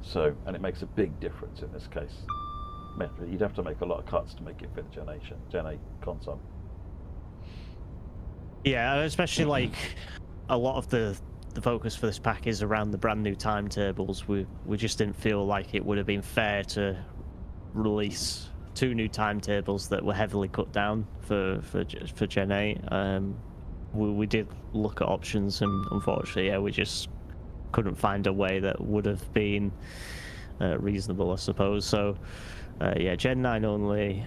Speaker 2: So, and it makes a big difference in this case. You'd have to make a lot of cuts to make it fit the Gen 8 console.
Speaker 3: Yeah, especially like a lot of the focus for this pack is around the brand new timetables. We just didn't feel like it would have been fair to release 2 new timetables that were heavily cut down for Gen 8. We did look at options, and unfortunately, yeah, we just couldn't find a way that would have been reasonable, I suppose. So yeah, Gen 9 only.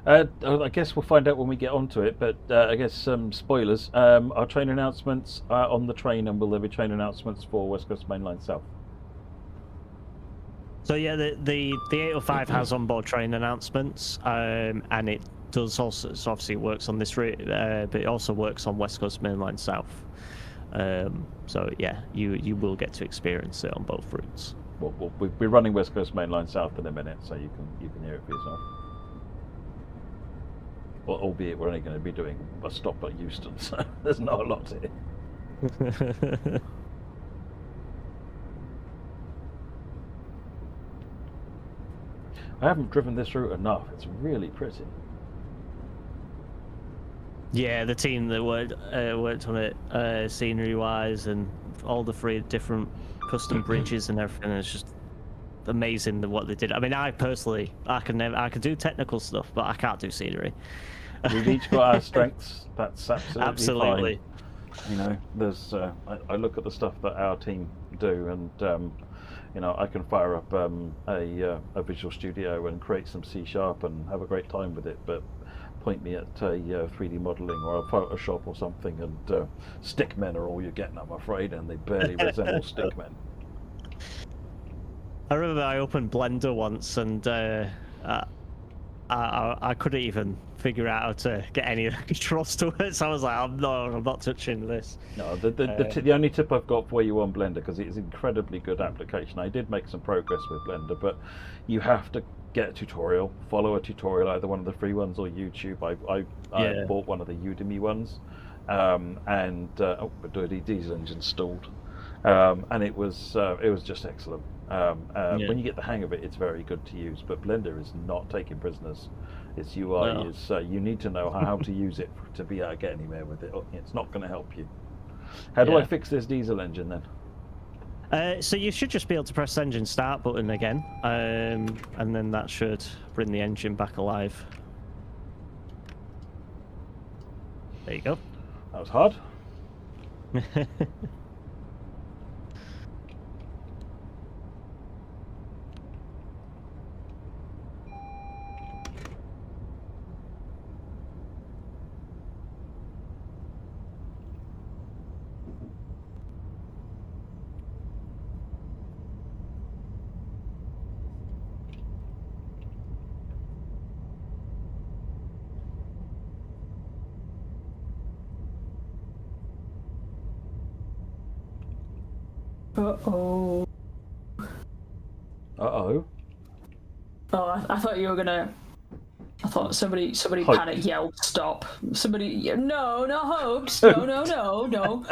Speaker 2: I guess we'll find out when we get onto it, but I guess some spoilers. Our train announcements are on the train, and will there be train announcements for West Coast Main Line South?
Speaker 3: So yeah, the 805 has onboard train announcements, and it does also, so obviously it works on this route, but it also works on West Coast Main Line South. So yeah, you will get to experience it on both routes.
Speaker 2: We'll be running West Coast Main Line South in a minute, so you can hear it for yourself. Well, albeit we're only going to be doing a stop at Euston, so there's not a lot here. I haven't driven this route enough. It's really pretty.
Speaker 3: Yeah, the team that worked on it, scenery-wise, and all the 3 different custom bridges and everything, it's just amazing what they did. I mean, I personally, I can do technical stuff, but I can't do scenery.
Speaker 2: We've each got our strengths. That's
Speaker 3: absolutely
Speaker 2: fine. You know, there's. I look at the stuff that our team do, and you know, I can fire up a Visual Studio and create some C# and have a great time with it. But point me at a 3D modeling or a Photoshop or something, and stickmen are all you're getting, I'm afraid, and they barely resemble stickmen.
Speaker 3: I remember I opened Blender once, and I couldn't even figure out how to get any of the controls to it, so I was like, I'm not touching this. No,
Speaker 2: the only tip I've got for you on Blender, because it is an incredibly good application. I did make some progress with Blender, but you have to get a tutorial, follow a tutorial, either one of the free ones or YouTube. I bought one of the Udemy ones, and Diesel engine installed, and it was just excellent. When you get the hang of it, it's very good to use, but Blender is not taking prisoners. Its UI is you need to know how to use it to be able to get anywhere with it. It's not going to help you. How do I fix this diesel engine then?
Speaker 3: So you should just be able to press the engine start button again, and then that should bring the engine back alive. There you go.
Speaker 2: That was hard.
Speaker 1: Uh-oh.
Speaker 2: Uh-oh?
Speaker 1: Oh, I thought you were gonna... I thought somebody panic yelled, stop. Somebody, no, not hopes. No.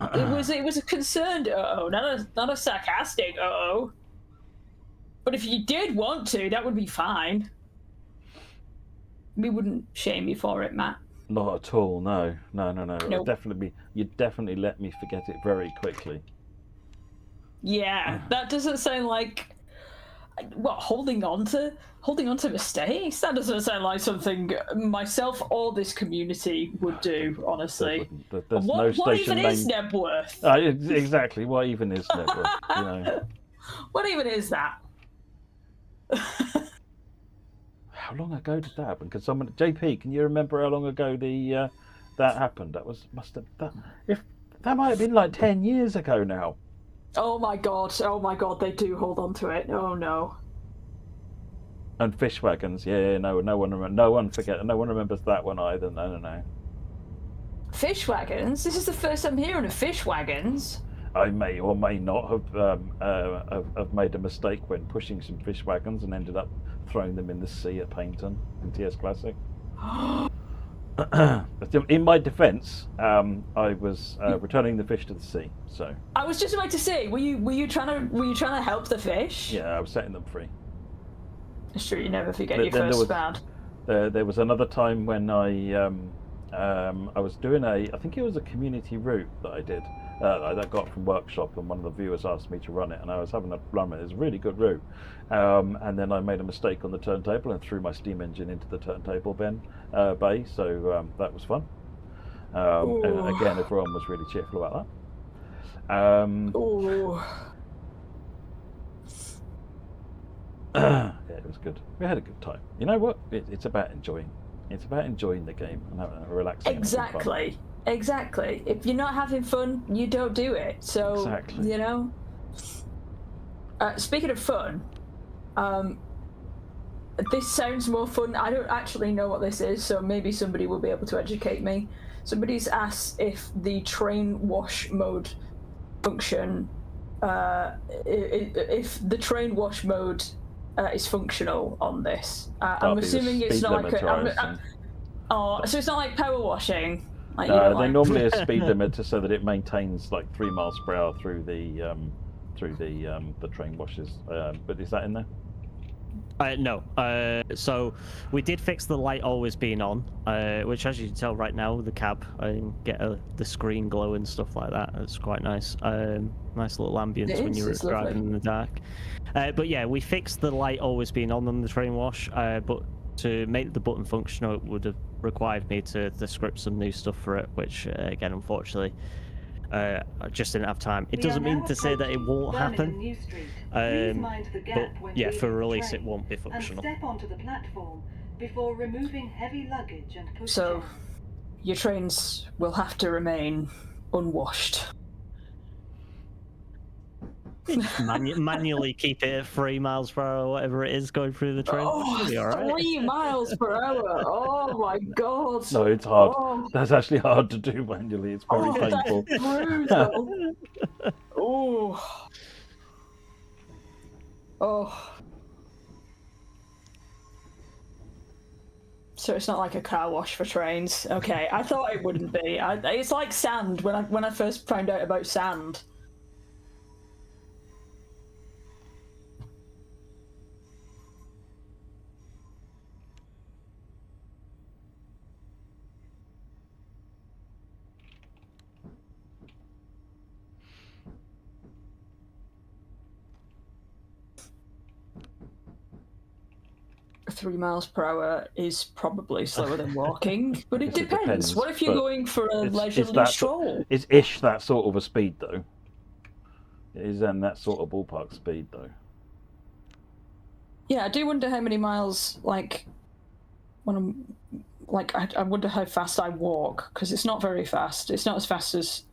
Speaker 1: It was a concerned uh-oh, not a sarcastic uh-oh. But if you did want to, that would be fine. We wouldn't shame you for it, Matt.
Speaker 2: Not at all, no.
Speaker 1: Nope.
Speaker 2: You'd definitely let me forget it very quickly.
Speaker 1: Yeah, that doesn't sound like holding on to mistakes. That doesn't sound like something myself or this community would do, honestly.
Speaker 2: There's no station
Speaker 1: what even
Speaker 2: name...
Speaker 1: is Nebworth?
Speaker 2: Exactly, what even is Nebworth? You know.
Speaker 1: What even is that?
Speaker 2: How long ago did that happen? Because JP, can you remember how long ago that happened? That might have been like 10 years ago now.
Speaker 1: Oh my god, they do hold on to it. Oh no.
Speaker 2: And fish wagons, no one remembers that one either. No.
Speaker 1: Fish wagons? This is the first I'm hearing of fish wagons.
Speaker 2: I may or may not have made a mistake when pushing some fish wagons and ended up throwing them in the sea at Paynton in TS Classic. In my defence, I was returning the fish to the sea. So
Speaker 1: I was just about to say, were you trying to help the fish?
Speaker 2: Yeah, I was setting them free.
Speaker 1: It's true, you never forget your first bad.
Speaker 2: There was another time when I was doing I think it was a community route that I did. I got from workshop, and one of the viewers asked me to run it, and I was having a run it. It was a really good route, and then I made a mistake on the turntable and threw my steam engine into the turntable bay. So that was fun. And again, everyone was really cheerful about that. Yeah, it was good. We had a good time. You know what? It's about enjoying. It's about enjoying the game and having a relaxing.
Speaker 1: Exactly. Exactly. If you're not having fun, you don't do it. So,
Speaker 2: exactly.
Speaker 1: you know. Speaking of fun, this sounds more fun. I don't actually know what this is, so maybe somebody will be able to educate me. Somebody's asked if the train wash mode function, if the train wash mode is functional on this. I'm assuming it's not like so it's not like power washing. Like,
Speaker 2: no, they normally a speed limiter so that it maintains like 3 miles per hour through the train washes. But is that in there?
Speaker 3: No. So we did fix the light always being on, which, as you can tell right now, the cab, I can get the screen glow and stuff like that. It's quite nice. Nice little ambience when you're driving in the dark. But yeah, we fixed the light always being on the train wash. But to make the button functional, it would have required me to script some new stuff for it, which again, unfortunately, I just didn't have time. It doesn't mean to say that it won't happen. But yeah, for release it won't be functional.
Speaker 4: And step onto the platform before removing heavy luggage and push
Speaker 1: so your trains will have to remain unwashed.
Speaker 3: Manually keep it at 3 miles per hour, whatever it is, going through the train.
Speaker 1: Oh,
Speaker 3: be all right.
Speaker 1: 3 miles per hour! Oh my god!
Speaker 2: No, it's hard.
Speaker 1: Oh.
Speaker 2: That's actually hard to do manually. It's very painful.
Speaker 1: That's brutal. Oh. Oh. So it's not like a car wash for trains. Okay, I thought it wouldn't be. It's like sand. When I first found out about sand. 3 miles per hour is probably slower than walking, but it depends. What if you're going for a leisurely stroll?
Speaker 2: It's ish that sort of a speed, though. It is that sort of ballpark speed, though.
Speaker 1: Yeah, I do wonder how many miles, like, when I'm, like, I wonder how fast I walk, because it's not very fast. It's not as fast as,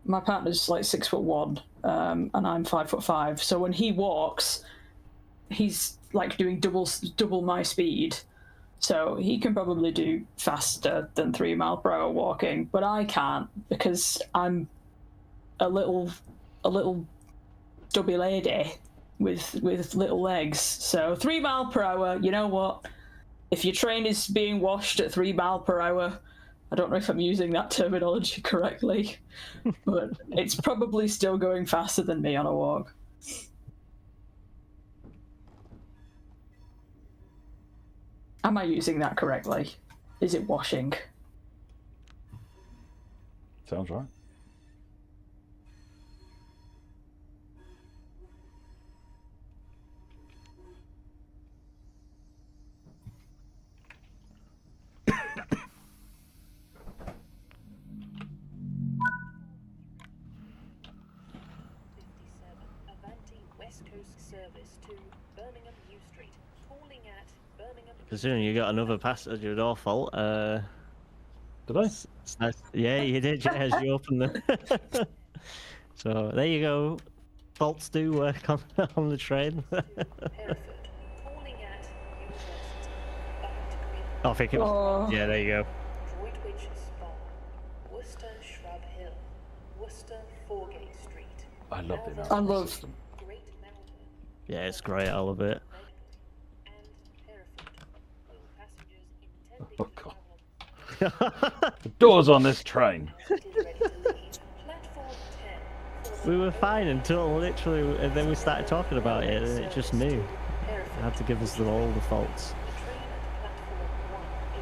Speaker 1: my partner's like 6'1", and I'm 5'5", so when he walks, he's like doing double my speed, so he can probably do faster than 3 mile per hour walking, but I can't because I'm a little stubby lady with little legs. So 3 mile per hour, you know what? If your train is being washed at 3 mile per hour, I don't know if I'm using that terminology correctly, but it's probably still going faster than me on a walk. Am I using that correctly? Is it washing?
Speaker 2: Sounds right.
Speaker 6: Avanti West Coast service to Birmingham U Street. Calling at Birmingham.
Speaker 3: Considering you got another passenger door fault,
Speaker 2: did I?
Speaker 3: It's nice. Yeah, you did, as you opened the... So, there you go. Faults do work on the train.
Speaker 6: Hereford. Calling at University. Back to Crewe.
Speaker 3: I think it was... Yeah, there you go.
Speaker 6: Droitwich Spa. Worcester Shrub Hill. Worcester Foregate Street.
Speaker 2: I love the
Speaker 1: I love...
Speaker 2: system.
Speaker 6: Great Mountain.
Speaker 3: Yeah, it's great, I love it.
Speaker 6: And Hereford. Will passengers intending
Speaker 2: Oh,
Speaker 6: to
Speaker 2: God.
Speaker 6: travel
Speaker 2: The doors on this train.
Speaker 6: is ready to leave. Platform 10.
Speaker 3: We were fine until literally, and then we started talking about it, and it just knew. It had to give us all the faults.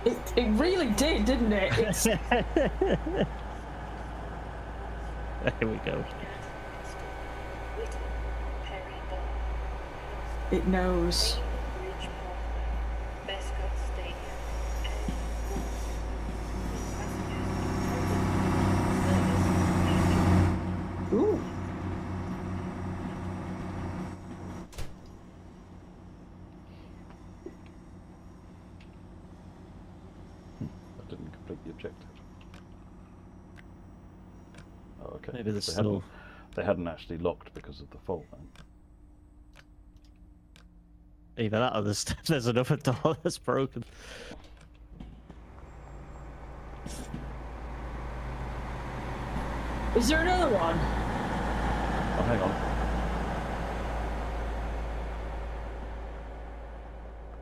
Speaker 1: It really did, didn't it? It's...
Speaker 3: There we go.
Speaker 1: It knows. Ooh.
Speaker 2: Okay.
Speaker 3: Maybe
Speaker 2: They hadn't actually locked because of the fault then.
Speaker 3: Either that or there's another door that's broken.
Speaker 1: Is there another one?
Speaker 2: Oh, hang on.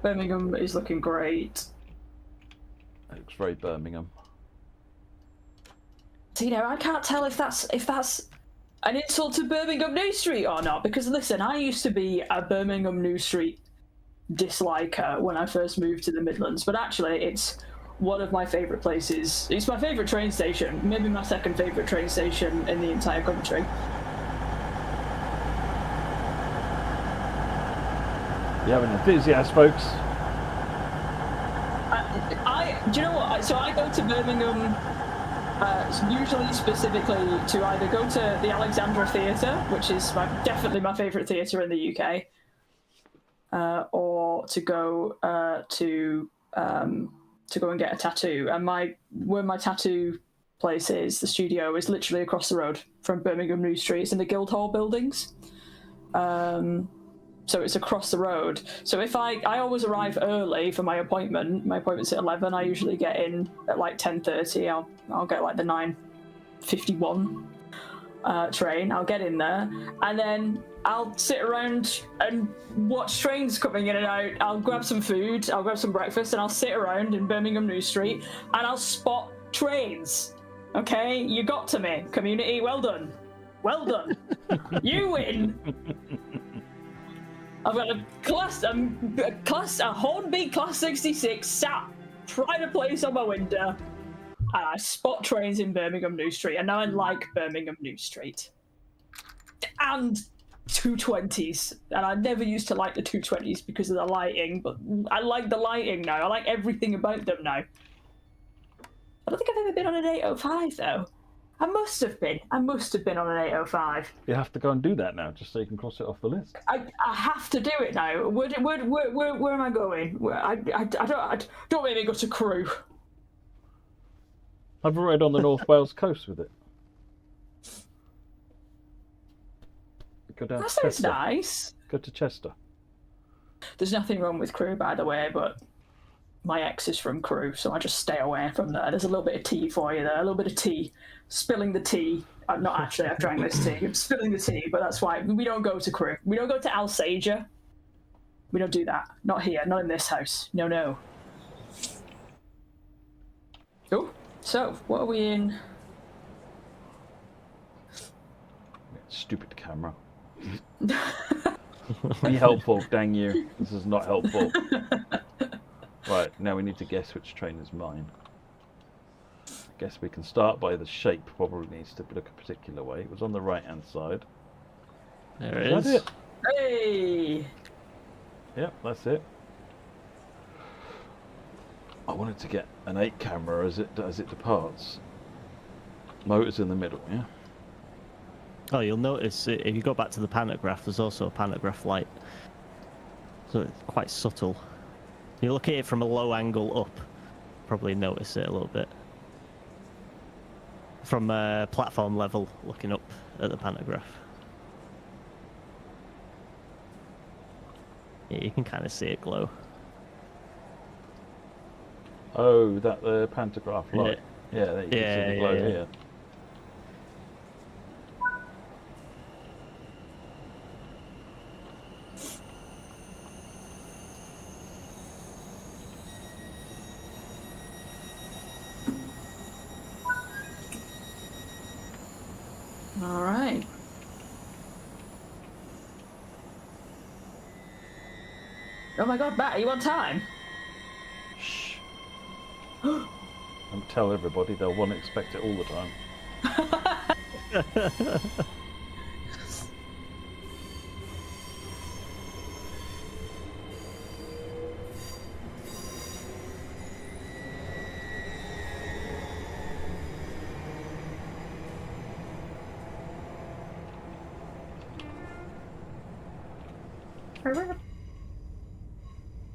Speaker 1: Birmingham is looking great.
Speaker 2: It looks very Birmingham.
Speaker 1: So, you know, I can't tell if that's an insult to Birmingham New Street or not, because listen, I used to be a Birmingham New Street disliker when I first moved to the Midlands, but actually it's one of my favourite places. It's my favourite train station, maybe my second favourite train station in the entire country.
Speaker 2: You have an enthusiast, folks.
Speaker 1: Do you know what? So I go to Birmingham usually specifically to either go to the Alexandra Theatre, which is definitely my favourite theatre in the UK, or to go to go and get a tattoo. And where my tattoo place is, the studio, is literally across the road from Birmingham New Street. It's in the Guildhall buildings. So it's across the road. So if I always arrive early for my appointment's at 11, I usually get in at like 10:30. I'll get like the 9:51 train. I'll get in there, and then I'll sit around and watch trains coming in and out. I'll grab some food, I'll grab some breakfast, and I'll sit around in Birmingham New Street and I'll spot trains. Okay, you got to me, community. Well done. Well done. You win. I've got a Hornby Class 66 sat pride of place on my window, and I spot trains in Birmingham New Street, and now I like Birmingham New Street. And 220s, and I never used to like the 220s because of the lighting, but I like the lighting now. I like everything about them now. I don't think I've ever been on an 805 though. I must have been on an 805.
Speaker 2: You have to go and do that now, just so you can cross it off the list.
Speaker 1: I have to do it now. Where am I going? Don't make me go to Crewe.
Speaker 2: I've rode on the North Wales coast with it. Go down
Speaker 1: That
Speaker 2: to
Speaker 1: sounds
Speaker 2: Chester.
Speaker 1: nice.
Speaker 2: Go to Chester.
Speaker 1: There's nothing wrong with Crewe, by the way, but my ex is from Crewe, so I just stay away from there. There's a little bit of tea for you there, a little bit of tea. Spilling the tea. Not actually, I've drank this tea. I'm spilling the tea, but that's why we don't go to Crewe. We don't go to Alsager. We don't do that. Not here, not in this house. No, no. Oh, so, what are we in?
Speaker 2: Stupid camera. Be helpful, dang you. This is not helpful. Right, now we need to guess which train is mine. I guess we can start by the shape. Probably needs to look a particular way. It was on the right-hand side.
Speaker 3: There it is.
Speaker 2: That's it.
Speaker 1: Hey!
Speaker 2: Yep, that's it. I wanted to get an 8 camera as it departs. Motor's in the middle, yeah?
Speaker 3: Oh, you'll notice if you go back to the pantograph, there's also a pantograph light. So it's quite subtle. You look at it from a low angle up, probably notice it a little bit. From platform level, looking up at the pantograph. Yeah, you can kind of see it glow.
Speaker 2: Oh, that the pantograph light. Yeah, there you can see the glow here.
Speaker 1: All right. Oh my god, Matt, are you on time?
Speaker 2: Shh. And tell everybody, they'll want to expect it all the time.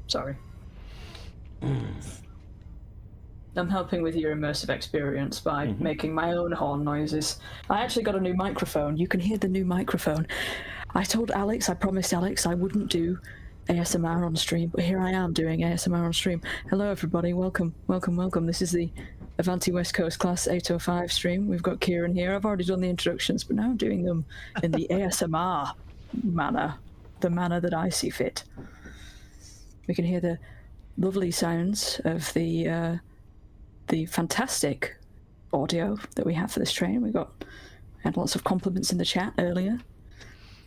Speaker 1: Sorry. I'm helping with your immersive experience by making my own horn noises. I actually got a new microphone. You can hear the new microphone. I promised Alex I wouldn't do ASMR on stream, but here I am doing ASMR on stream. Hello everybody, welcome. This is the Avanti West Coast Class 805 stream. We've got Kieran here. I've already done the introductions, but now I'm doing them in the ASMR manner, the manner that I see fit. We can hear the lovely sounds of the fantastic audio that we have for this train. We had lots of compliments in the chat earlier.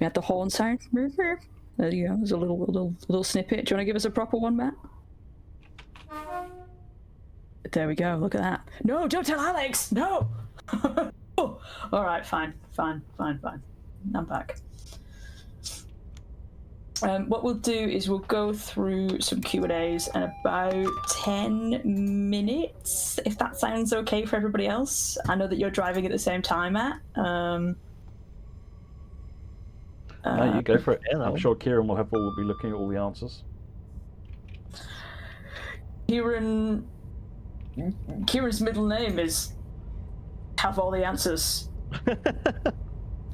Speaker 1: We had the horn sound. There you go. There's a little snippet. Do you want to give us a proper one, Matt? There we go. Look at that. No, don't tell Alex. No. Oh. All right. Fine. I'm back. What we'll do is we'll go through some Q&As in about 10 minutes, if that sounds okay for everybody else. I know that you're driving at the same time, Matt.
Speaker 2: No, you go for it. I'm sure Kieran will be looking at all the answers.
Speaker 1: Kieran's middle name is have all the answers.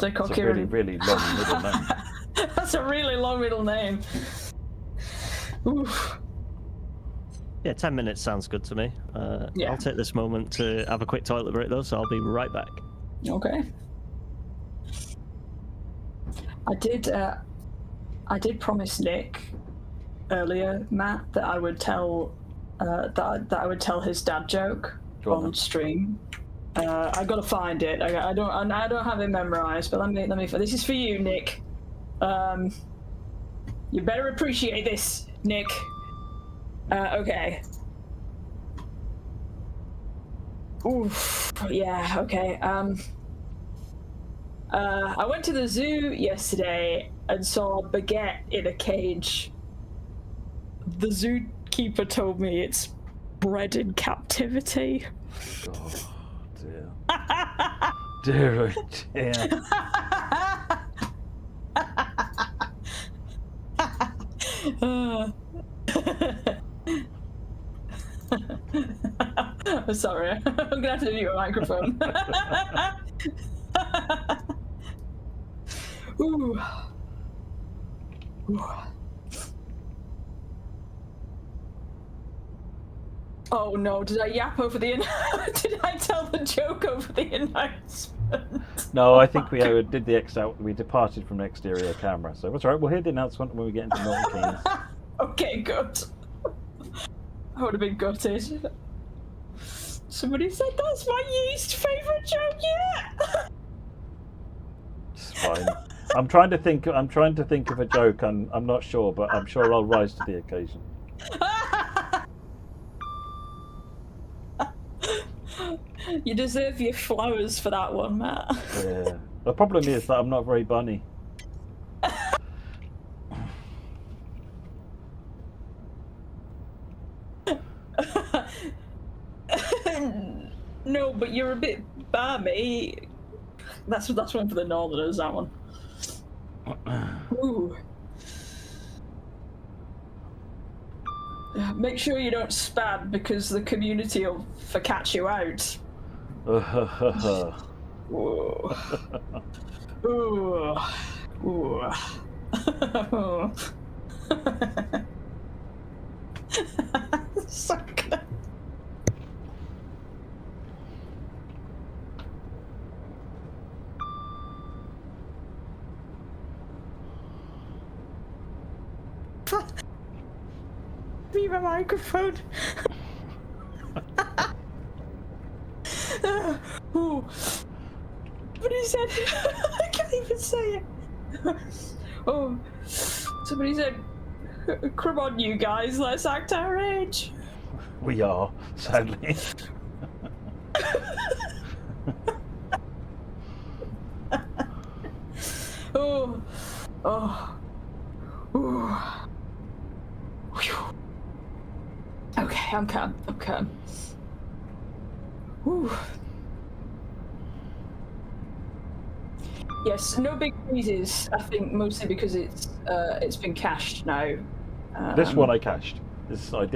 Speaker 1: They call Kieran.
Speaker 2: Really long middle name.
Speaker 1: That's a really long middle name. Oof.
Speaker 3: Yeah, 10 minutes sounds good to me. I'll take this moment to have a quick toilet break though, so I'll be right back.
Speaker 1: Okay. I did promise Nick earlier, Matt, that I would tell that I would tell his dad joke on stream. I gotta find it. I don't have it memorized, but let me. This is for you, Nick. You better appreciate this, Nick. Okay. Oof. Yeah. Okay. I went to the zoo yesterday and saw a baguette in a cage. The zookeeper told me it's bred in captivity.
Speaker 2: Oh dear. Dear, oh dear.
Speaker 1: I'm sorry. I'm gonna have to mute a microphone. Ooh. Ooh. Oh no! Did I yap over the? Did I tell the joke over the announcement?
Speaker 2: No, I think we did the we departed from the exterior camera, so that's all right. We'll hear the announcement when we get into Milton Keynes.
Speaker 1: Okay, good. I would have been gutted. Somebody said that's my least favourite joke yet.
Speaker 2: It's fine. I'm trying to think of a joke. I'm not sure, but I'm sure I'll rise to the occasion.
Speaker 1: You deserve your flowers for that one, Matt.
Speaker 2: Yeah. The problem is that I'm not very bunny.
Speaker 1: No, but you're a bit balmy. That's one for the Northerners, that one. Ooh. Make sure you don't spam because the community will catch you out. Ooh. Ooh. Ooh. So good. Be my microphone. Ooh. Somebody said, I can't even say it. Oh, somebody said, come on, you guys, let's act our age.
Speaker 2: We are, sadly.
Speaker 1: Oh, oh, ooh. Whew. Okay, I'm calm. Whew. Yes, no big freezes. I think mostly because it's been cached now.
Speaker 2: This one I cached. I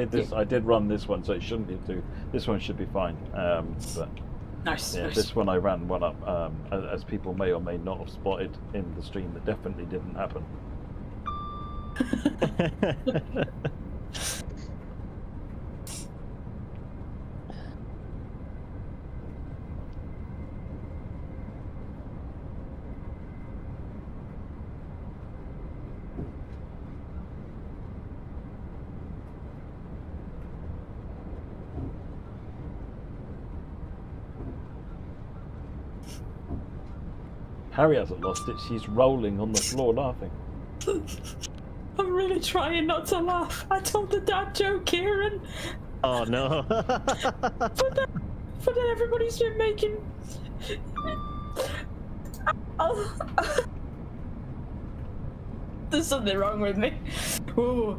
Speaker 2: did run this one, so it shouldn't need to. This one should be fine. But
Speaker 1: nice.
Speaker 2: yeah,
Speaker 1: nice.
Speaker 2: this one I ran one up, as people may or may not have spotted in the stream. That definitely didn't happen. Harry hasn't lost it. She's rolling on the floor laughing.
Speaker 1: I'm really trying not to laugh. I told the dad joke, Kieran.
Speaker 3: Oh no.
Speaker 1: But then everybody's been making... There's something wrong with me. Ooh.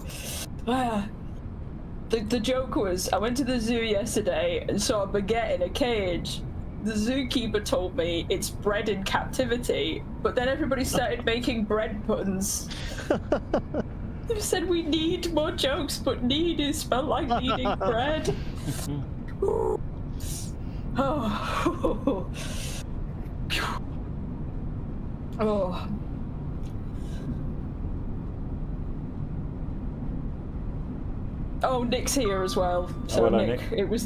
Speaker 1: The joke was, I went to the zoo yesterday and saw a baguette in a cage. The zookeeper told me it's bred in captivity, but then everybody started making bread puns. They said we need more jokes, but need is spelled like needing bread. Oh. Oh. Oh, Nick's here as well. So
Speaker 2: hello,
Speaker 1: Nick,
Speaker 2: Nick.
Speaker 1: it was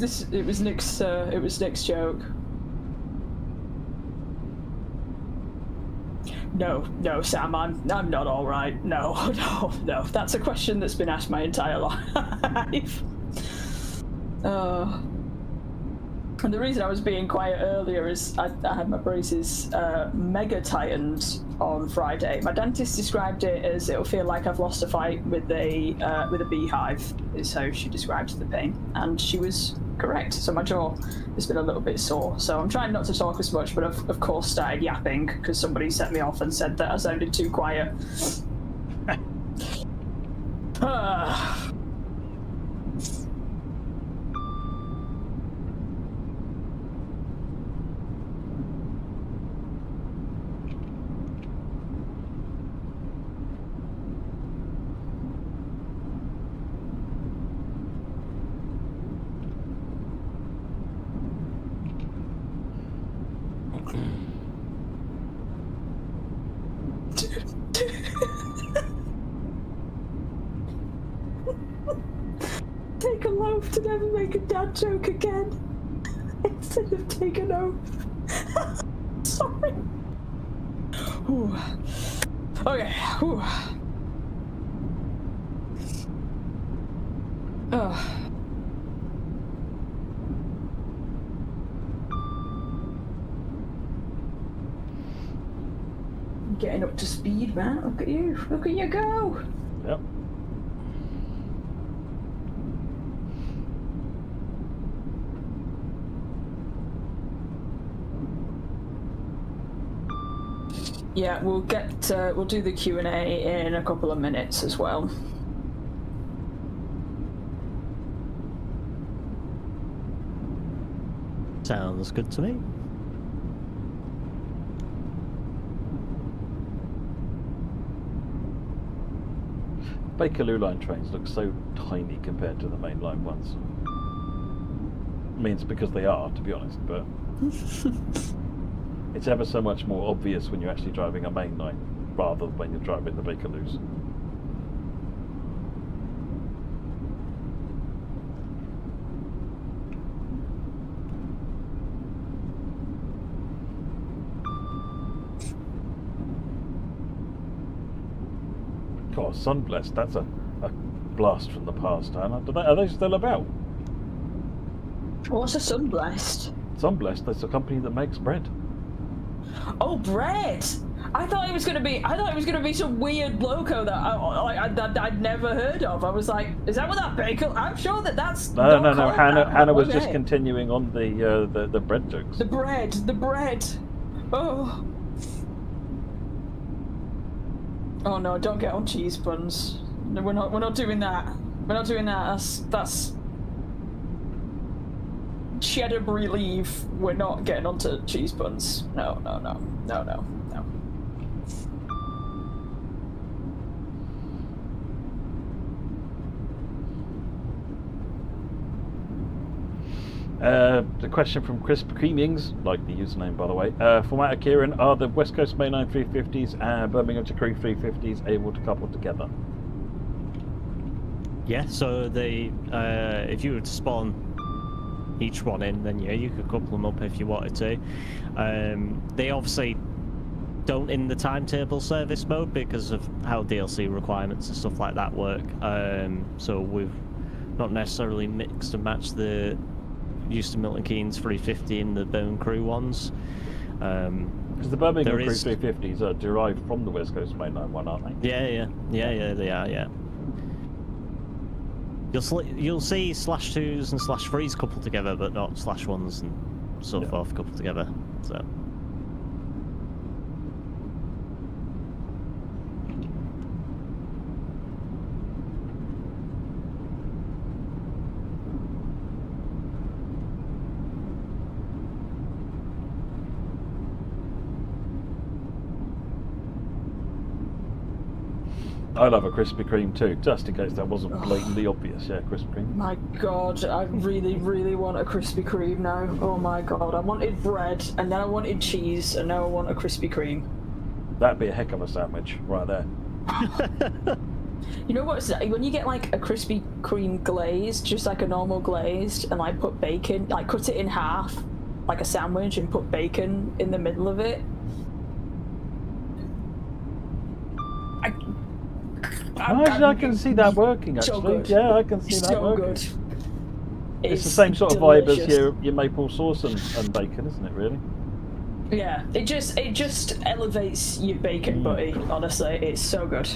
Speaker 1: Nick's joke. No, Sam, I'm not all right. No. That's a question that's been asked my entire life. And the reason I was being quiet earlier is I had my braces mega tightened on Friday. My dentist described it as it'll feel like I've lost a fight with a beehive, is how she described the pain, and she was correct. So my jaw has been a little bit sore. So I'm trying not to talk as much, but I've of course started yapping because somebody set me off and said that I sounded too quiet. Take a loaf to never make a dad joke again. Instead of take an oath. Sorry. Ooh. Okay. Ooh. Oh. Getting up to speed, man. Look at you. Look at you go.
Speaker 2: Yep.
Speaker 1: Yeah, we'll do the Q&A in a couple of minutes as well.
Speaker 3: Sounds good to me.
Speaker 2: Bakerloo line trains look so tiny compared to the mainline ones. I mean, it's because they are, to be honest, but it's ever so much more obvious when you're actually driving a main line rather than when you're driving the Bakerloos. God, Sunblessed, that's a blast from the past, Anna. Are they still about?
Speaker 1: What's a Sunblessed?
Speaker 2: Sunblessed, that's a company that makes bread.
Speaker 1: Oh, bread! I thought it was gonna be some weird loco that I'd never heard of. I was like, is that what that baker? I'm sure that's
Speaker 2: no. Hannah was just continuing on the bread jokes.
Speaker 1: The bread. Oh. Oh no! Don't get on cheese buns. No, we're not doing that. We're not doing that. That's cheddar brie leave. We're not getting onto cheese buns. No.
Speaker 2: The question from Chris Creamings, like the username by the way, format of Kieran, are the West Coast Mainline 350s and Birmingham to Crewe 350s able to couple together?
Speaker 3: Yeah, so they, if you were to spawn each one in, then yeah, you could couple them up if you wanted to. They obviously don't in the timetable service mode because of how DLC requirements and stuff like that work. So we've not necessarily mixed and matched the Euston Milton Keynes 350 and the Birmingham Crewe ones.
Speaker 2: Because the Birmingham Crewe 350s are derived from the West Coast Mainline one, aren't they?
Speaker 3: Yeah, they are, yeah. You'll see /2s and /3s coupled together, but not /1s and so forth coupled together. So.
Speaker 2: I'd have a Krispy Kreme too, just in case that wasn't blatantly obvious. Yeah, Krispy Kreme.
Speaker 1: My God, I really, really want a Krispy Kreme now. Oh my God, I wanted bread, and then I wanted cheese, and now I want a Krispy Kreme.
Speaker 2: That'd be a heck of a sandwich, right there.
Speaker 1: You know what? When you get like a Krispy Kreme glazed, just like a normal glazed, and like put bacon, like cut it in half, like a sandwich, and put bacon in the middle of it.
Speaker 2: I can see that working, actually. So yeah, I can see that working. Good. It's the same sort of vibe as your maple sauce and bacon, isn't it, really?
Speaker 1: Yeah, it just elevates your bacon butty, honestly. It's so good.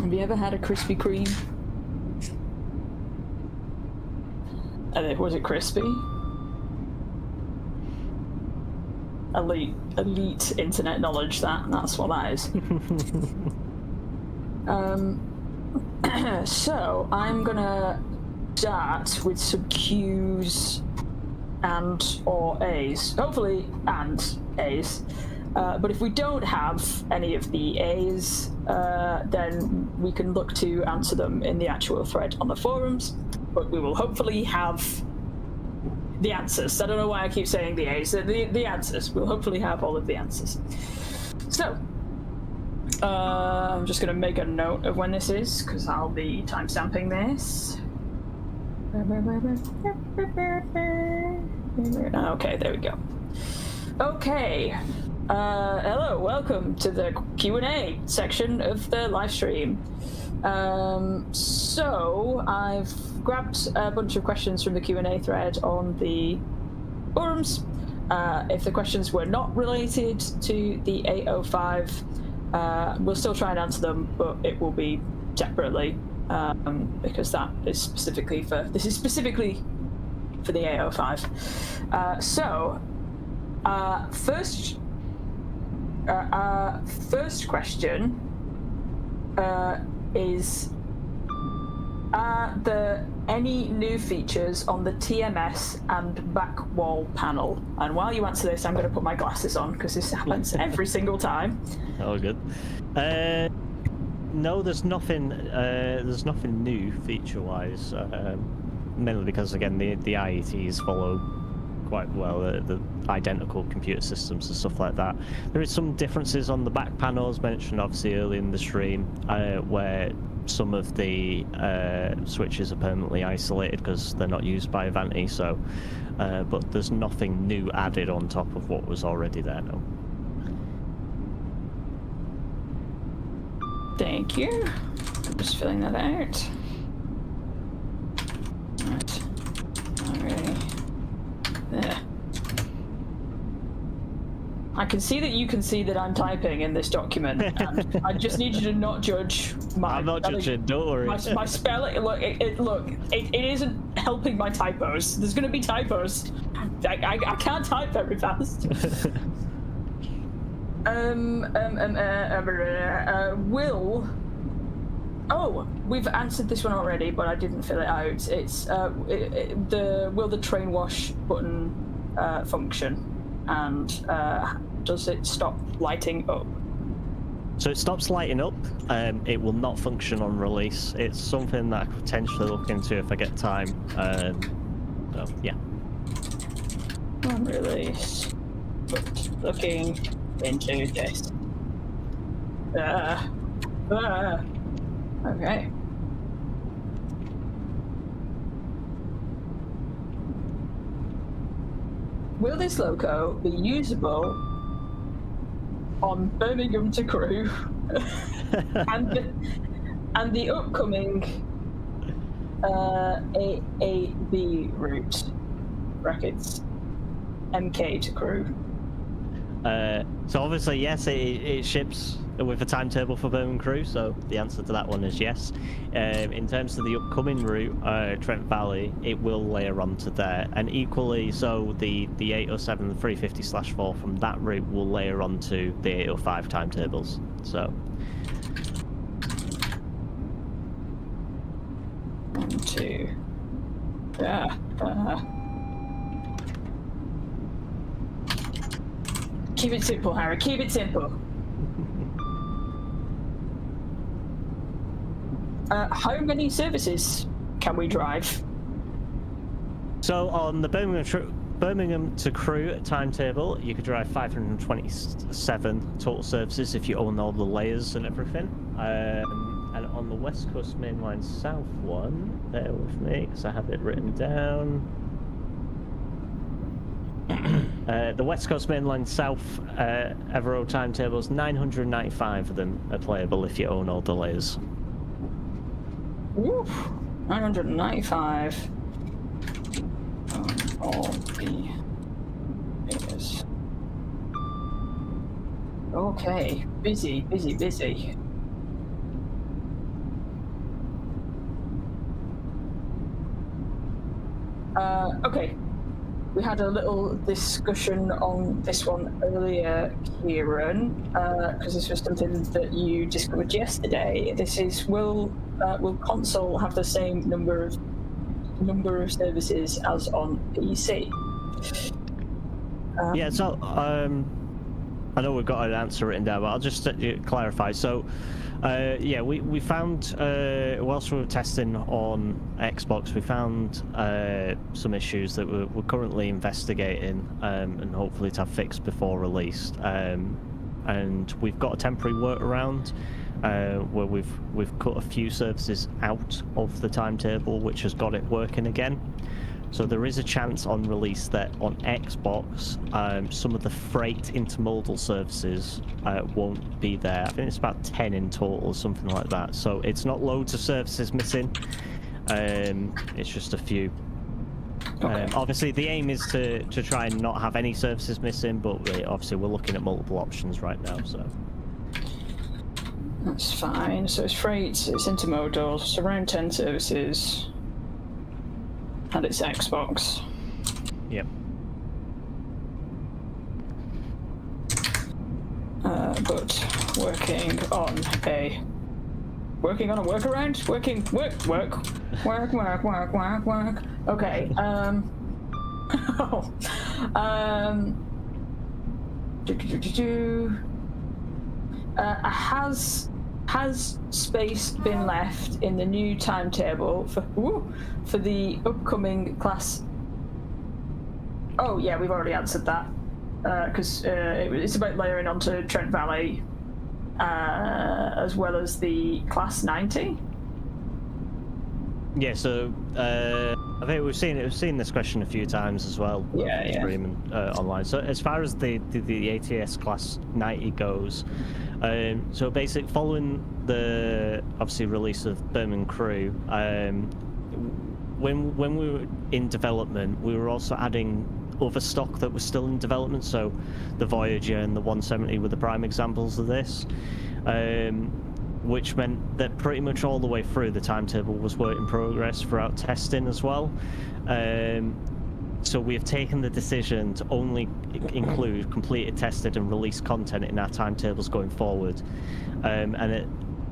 Speaker 1: Have you ever had a Krispy Kreme? Was it crispy? Elite internet knowledge. That's what that is. So I'm gonna start with some Q's or A's. Hopefully and A's. But if we don't have any of the A's, then we can look to answer them in the actual thread on the forums. But we will hopefully have the answers. I don't know why I keep saying the A's. The answers. We'll hopefully have all of the answers. So, I'm just going to make a note of when this is, because I'll be timestamping this. Okay, there we go. Okay. Hello, welcome to the Q&A section of the live stream. So I've grabbed a bunch of questions from the Q&A thread on the forums. If the questions were not related to the 805, we'll still try and answer them, but it will be separately, because that is specifically for the 805. First question is, are there any new features on the TMS and back wall panel? And while you answer this, I'm going to put my glasses on because this happens every single time.
Speaker 3: Oh, good. No, there's nothing new feature-wise. Mainly because again the IETs follow quite well the identical computer systems and stuff like that. There is some differences on the back panels mentioned obviously early in the stream, where some of the switches are permanently isolated because they're not used by Avanti. So, but there's nothing new added on top of what was already there. No.
Speaker 1: Thank you. I'm just filling that out. Right. Alrighty. There. I can see that you can see that I'm typing in this document, and I just need you to not judge my...
Speaker 3: I'm not judging, don't worry.
Speaker 1: My spelling, look, it isn't helping my typos. There's going to be typos. I can't type very fast. Will Oh, we've answered this one already, but I didn't fill it out. It's will the train wash button function, and does it stop lighting up?
Speaker 3: So it stops lighting up. It will not function on release. It's something that I could potentially look into if I get time. So yeah.
Speaker 1: On release, but looking into this. Okay. Will this loco be usable on Birmingham to Crewe and the upcoming AAB route (brackets MK to Crewe)?
Speaker 3: So obviously, yes, it ships with a timetable for Birmingham Crewe, so the answer to that one is yes. In terms of the upcoming route, Trent Valley, it will layer onto there, and equally so the 807 and the 350/4 from that route will layer onto the 805 timetables. So
Speaker 1: 1, 2. Keep it simple, Harry. Keep it simple. How many services can we drive?
Speaker 3: So on the Birmingham to Crewe timetable, you could drive 527 total services if you own all the layers and everything. And on the West Coast Mainline South one, bear with me because I have it written down. The West Coast Mainline South Evero timetables, 995 of them are playable if you own all the layers.
Speaker 1: Oof, 995 on all the layers. Okay, busy. Okay. We had a little discussion on this one earlier, Kieran, because this was something that you discovered yesterday. This is will console have the same number of services as on PC?
Speaker 3: Yeah, so I know we've got an answer written down, but I'll just clarify. So yeah, we found whilst we were testing on Xbox, we found some issues that we're currently investigating and hopefully to have fixed before release. And we've got a temporary workaround where we've cut a few services out of the timetable, which has got it working again. So there is a chance on release that on Xbox, some of the freight intermodal services won't be there. I think it's about 10 in total, something like that. So it's not loads of services missing. It's just a few. Okay. Obviously, the aim is to try and not have any services missing, but obviously we're looking at multiple options right now. So
Speaker 1: that's fine. So it's freight, it's intermodal, it's around 10 services. And it's Xbox.
Speaker 3: Yep.
Speaker 1: But working on a workaround. Work. Okay. Has space been left in the new timetable for the upcoming class? Oh yeah, we've already answered that because it's about layering onto Trent Valley as well as the class 90.
Speaker 3: Yeah, so I think we've seen this question a few times as well.
Speaker 1: Yeah.
Speaker 3: Streaming online. So as far as the ATS class 90 goes. So basically, following the obviously release of Birmingham Crewe, when we were in development, we were also adding other stock that was still in development. So the Voyager and the 170 were the prime examples of this, which meant that pretty much all the way through the timetable was work in progress throughout testing as well. So we have taken the decision to only include completed, tested, and released content in our timetables going forward. And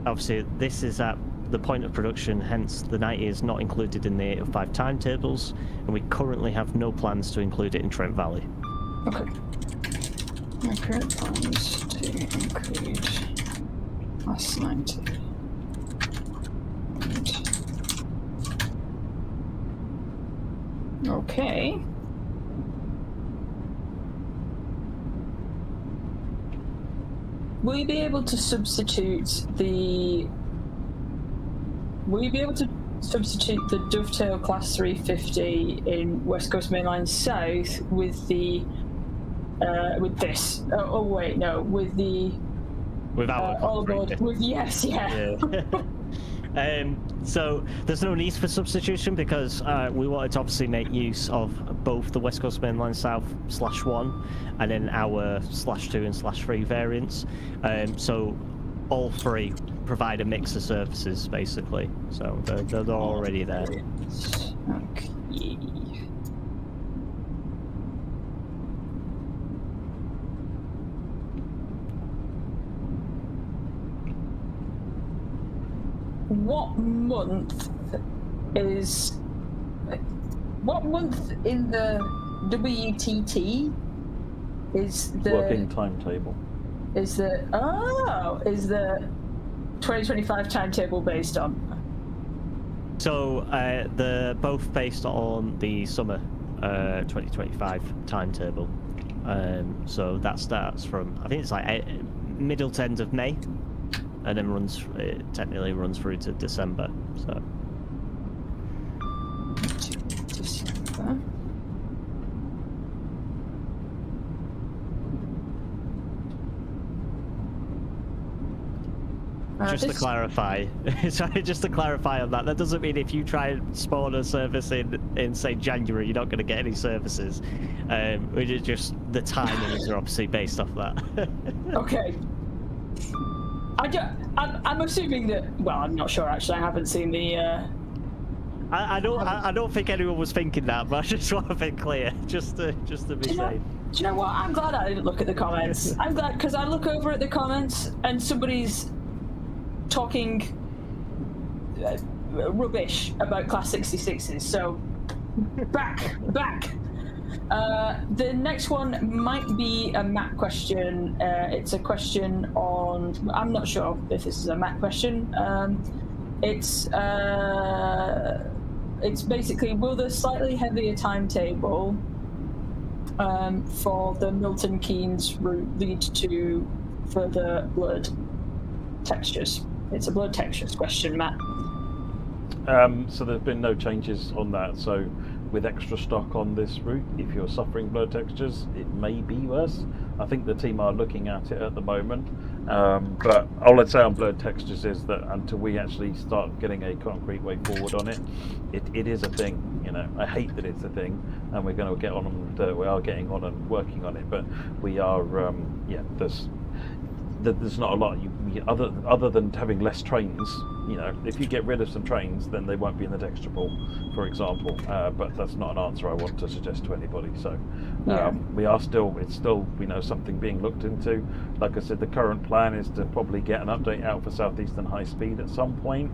Speaker 3: obviously, this is at the point of production, hence the 90 is not included in the 805 timetables, and we currently have no plans to include it in Trent Valley.
Speaker 1: Okay. No current plans to include last 90. Okay. Will you be able to substitute the Dovetail Class 350 in West Coast Mainline South with the with this? Oh wait, no, with the
Speaker 3: Without
Speaker 1: all aboard with yes, yeah.
Speaker 3: So there's no need for substitution because we wanted to obviously make use of both the West Coast Mainline South /1 and then our /2 and /3 variants. So all three provide a mix of services basically. So they're already there.
Speaker 1: Okay. What month in the WTT is the
Speaker 2: working timetable?
Speaker 1: Is the 2025 timetable based on?
Speaker 3: So they're both based on the summer 2025 timetable. So that starts from, I think it's like middle to end of May, and then technically runs through to December. So.
Speaker 1: December.
Speaker 3: Just to clarify, sorry, just to clarify on that, that doesn't mean if you try and spawn a service in say January, you're not going to get any services. Which is just the timings are obviously based off that.
Speaker 1: Okay. I'm assuming that. Well, I'm not sure actually. I haven't seen the.
Speaker 3: I don't think anyone was thinking that, but I just want to be clear, just to be safe.
Speaker 1: Do you know what? I'm glad I didn't look at the comments. I'm glad because I look over at the comments and somebody's talking rubbish about Class 66s. So back. The next one might be a map question. It's a question on. I'm not sure if this is a map question. It's basically, will the slightly heavier timetable for the Milton Keynes route lead to further blood textures? It's a blood textures question, Matt.
Speaker 2: So there's been no changes on that. So with extra stock on this route, if you're suffering blood textures, it may be worse. I think the team are looking at it at the moment. But all I'd say on blood textures is that until we actually start getting a concrete way forward on it, it is a thing. You know, I hate that it's a thing, and we're going to get on and we are getting on and working on it. But we are, there's not a lot other than having less trains. You know, if you get rid of some trains, then they won't be in the texture pool, for example. But that's not an answer I want to suggest to anybody. So it's still something being looked into. Like I said, the current plan is to probably get an update out for Southeastern High Speed at some point,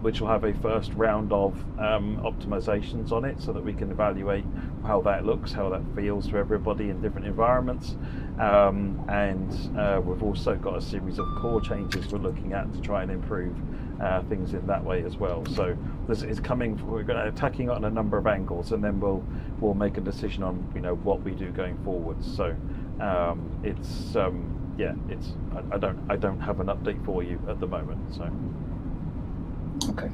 Speaker 2: which will have a first round of optimizations on it, so that we can evaluate how that looks, how that feels for everybody in different environments. And we've also got a series of core changes we're looking at to try and improve things in that way as well. So this is coming. We're going to attacking it on a number of angles, and then we'll make a decision on what we do going forward. So I don't have an update for you at the moment. So
Speaker 1: okay,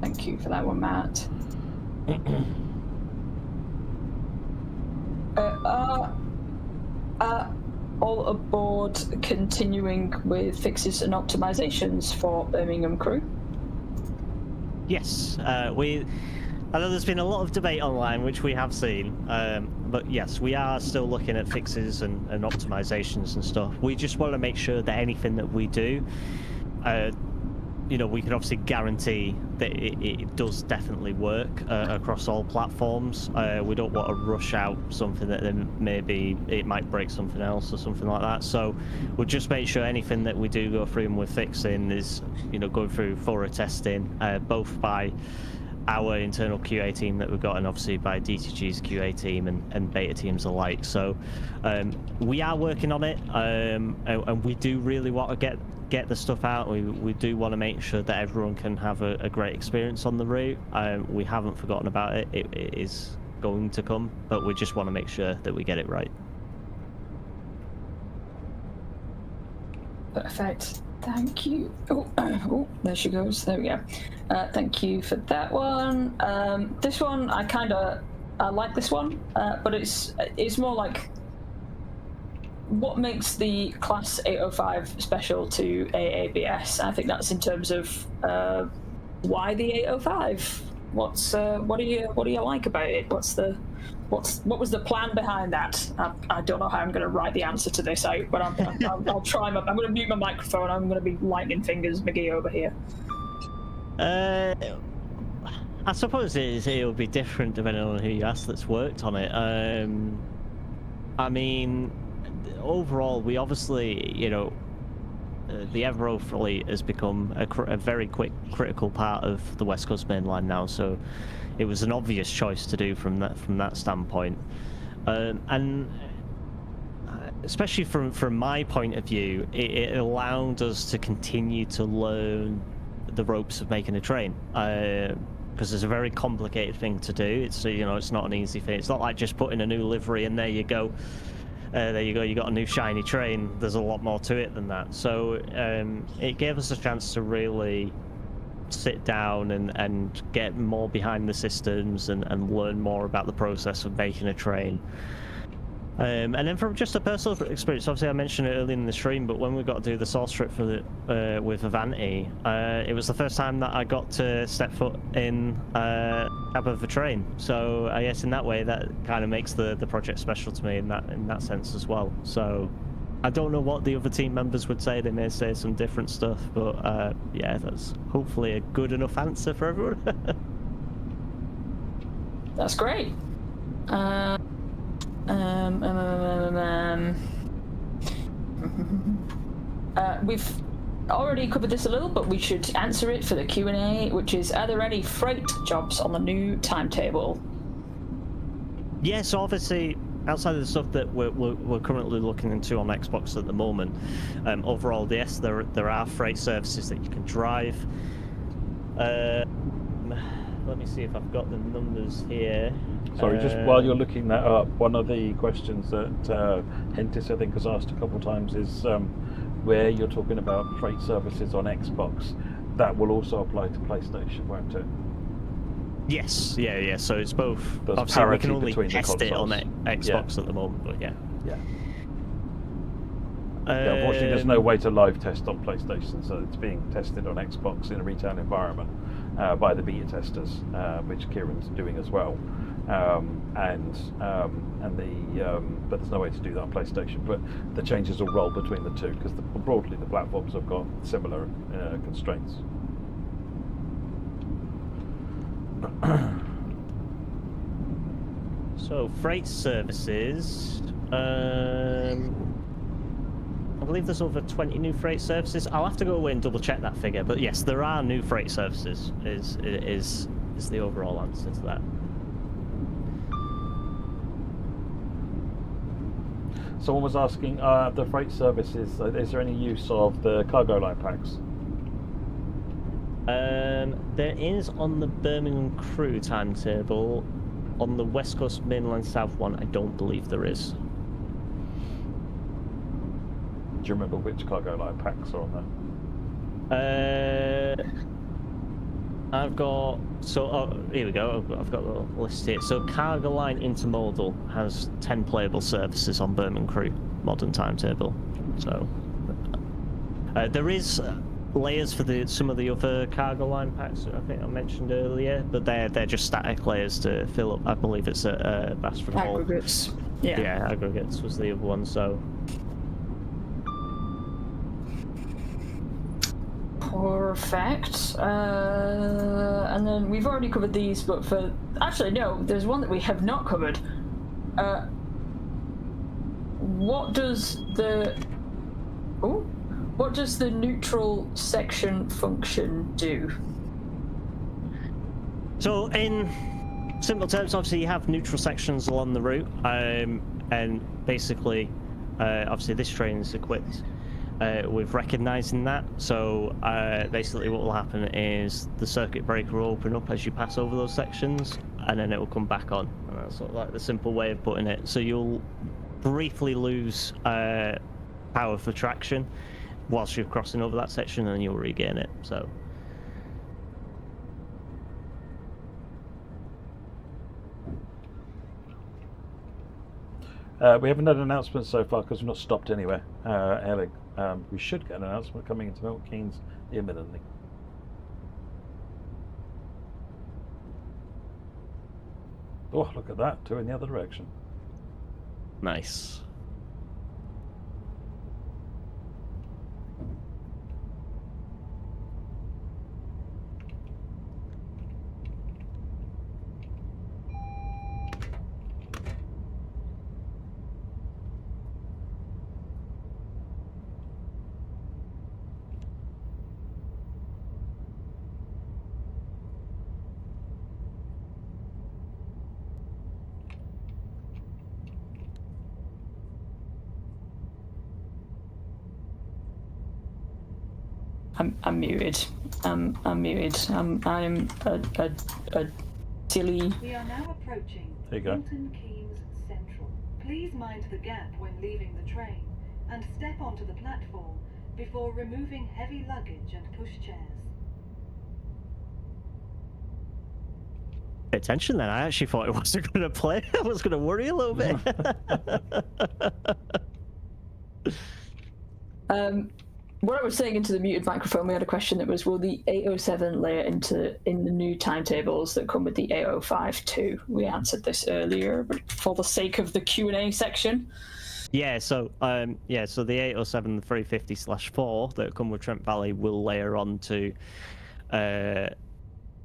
Speaker 1: thank you for that one, Matt. All aboard continuing with fixes and optimizations for Birmingham Crewe?
Speaker 3: Yes, I know there's been a lot of debate online, which we have seen, but yes, we are still looking at fixes and optimizations and stuff. We just want to make sure that anything that we do we can obviously guarantee that it does definitely work across all platforms. We don't want to rush out something that then maybe it might break something else or something like that. So we'll just make sure anything that we do go through and we're fixing is, going through thorough testing, both by our internal QA team that we've got, and obviously by DTG's QA team and beta teams alike. So we are working on it, and we do really want to get the stuff out. We do want to make sure that everyone can have a great experience on the route. We haven't forgotten about it. It is going to come, but we just want to make sure that we get it right.
Speaker 1: Perfect. Thank you. Oh, there she goes. There we go. Thank you for that one. This one, I like this one, but it's more like, what makes the Class 805 special to AABS? I think that's in terms of why the 805. What do you like about it? What was the plan behind that? I don't know how I'm going to write the answer to this out, but I'll try. I'm going to mute my microphone. I'm going to be lightning fingers McGee over here.
Speaker 3: I suppose it'll be different depending on who you ask that's worked on it. I mean, overall, we obviously, the Evero fleet has become a very critical part of the West Coast Main Line now, so it was an obvious choice to do from that standpoint. And especially from my point of view, it allowed us to continue to learn the ropes of making a train. Because it's a very complicated thing to do. It's it's not an easy thing. It's not like just putting a new livery and there you go. You got a new shiny train. There's a lot more to it than that. So it gave us a chance to really sit down and get more behind the systems and learn more about the process of making a train. And then from just a personal experience, obviously I mentioned it earlier in the stream, but when we got to do the source trip for with Avanti, it was the first time that I got to step foot in cab of a train. So I guess in that way that kind of makes the project special to me in that sense as well. So I don't know what the other team members would say. They may say some different stuff, but yeah, that's hopefully a good enough answer for everyone.
Speaker 1: That's great. We've already covered this a little, but we should answer it for the Q&A, which is, are there any freight jobs on the new timetable?
Speaker 3: Yes, obviously, outside of the stuff that we're currently looking into on Xbox at the moment, overall, yes, there are freight services that you can drive. Let me see if I've got the numbers here.
Speaker 2: Sorry, just while you're looking that up, one of the questions that Hentis, I think, has asked a couple of times is where you're talking about freight services on Xbox, that will also apply to PlayStation, won't it?
Speaker 3: Yes, yeah. So it's both.
Speaker 2: There's
Speaker 3: obviously, we can only
Speaker 2: between
Speaker 3: test it on Xbox at the moment, but yeah.
Speaker 2: Unfortunately, there's no way to live test on PlayStation, so it's being tested on Xbox in a retail environment by the beta testers, which Kieran's doing as well. But there's no way to do that on PlayStation. But the changes will roll between the two because broadly the platforms have got similar constraints.
Speaker 3: So freight services. I believe there's over 20 new freight services. I'll have to go away and double check that figure, but yes, there are new freight services. Is the overall answer to that.
Speaker 2: Someone was asking the freight services. Is there any use of the cargo line packs?
Speaker 3: There is on the Birmingham Crewe timetable. On the West Coast Mainland South one, I don't believe there is.
Speaker 2: Do you remember which cargo line packs are on
Speaker 3: there? I've got here we go. I've got the list here. So Cargo Line Intermodal has 10 playable services on Birmingham Crewe modern timetable. So there is layers for some of the other cargo line packs that I think I mentioned earlier, but they're just static layers to fill up. I believe it's at Bastard Hall.
Speaker 1: Aggregates. Yeah,
Speaker 3: aggregates was the other one. So.
Speaker 1: Perfect. And then we've already covered these, but for... Actually, no, there's one that we have not covered. What does the... Oh? What does the neutral section function do?
Speaker 3: So, in simple terms, obviously you have neutral sections along the route, and basically, obviously this train is equipped with recognising that. So basically what will happen is the circuit breaker will open up as you pass over those sections, and then it will come back on. And that's sort of like the simple way of putting it. So you'll briefly lose power for traction whilst you're crossing over that section, and then you'll regain it. So.
Speaker 2: We haven't had an announcement so far because we've not stopped anywhere. Ellie, we should get an announcement coming into Milton Keynes imminently. Oh, look at that, two in the other direction.
Speaker 3: Nice.
Speaker 1: I'm muted. I'm muted. I'm a silly.
Speaker 4: We are now approaching
Speaker 2: There you go.
Speaker 4: Milton Keynes Central. Please mind the gap when leaving the train and step onto the platform before removing heavy luggage and pushchairs.
Speaker 3: Pay attention then. I actually thought it wasn't going to play. I was going to worry a little bit.
Speaker 1: What I was saying into the muted microphone, we had a question that was, will the 807 layer in the new timetables that come with the 805 too? We answered this earlier, but for the sake of the Q&A section.
Speaker 3: Yeah, so the 807 and the 350/4 that come with Trent Valley will layer on to the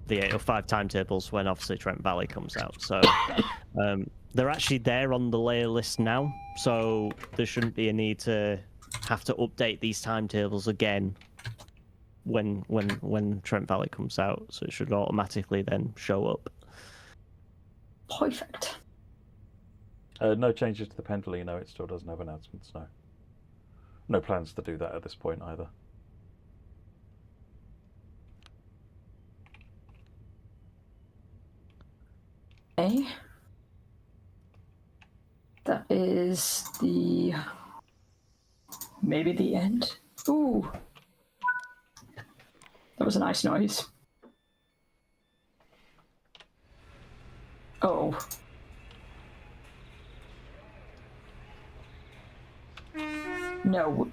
Speaker 3: 805 timetables when obviously Trent Valley comes out. So they're actually there on the layer list now, so there shouldn't be a need to have to update these timetables again when Trent Valley comes out. So it should automatically then show up.
Speaker 1: Perfect.
Speaker 2: No changes to the Pendolino. It still doesn't have announcements. No plans to do that at this point either.
Speaker 1: Okay. That is maybe the end. Ooh. That was a nice noise. Oh. No.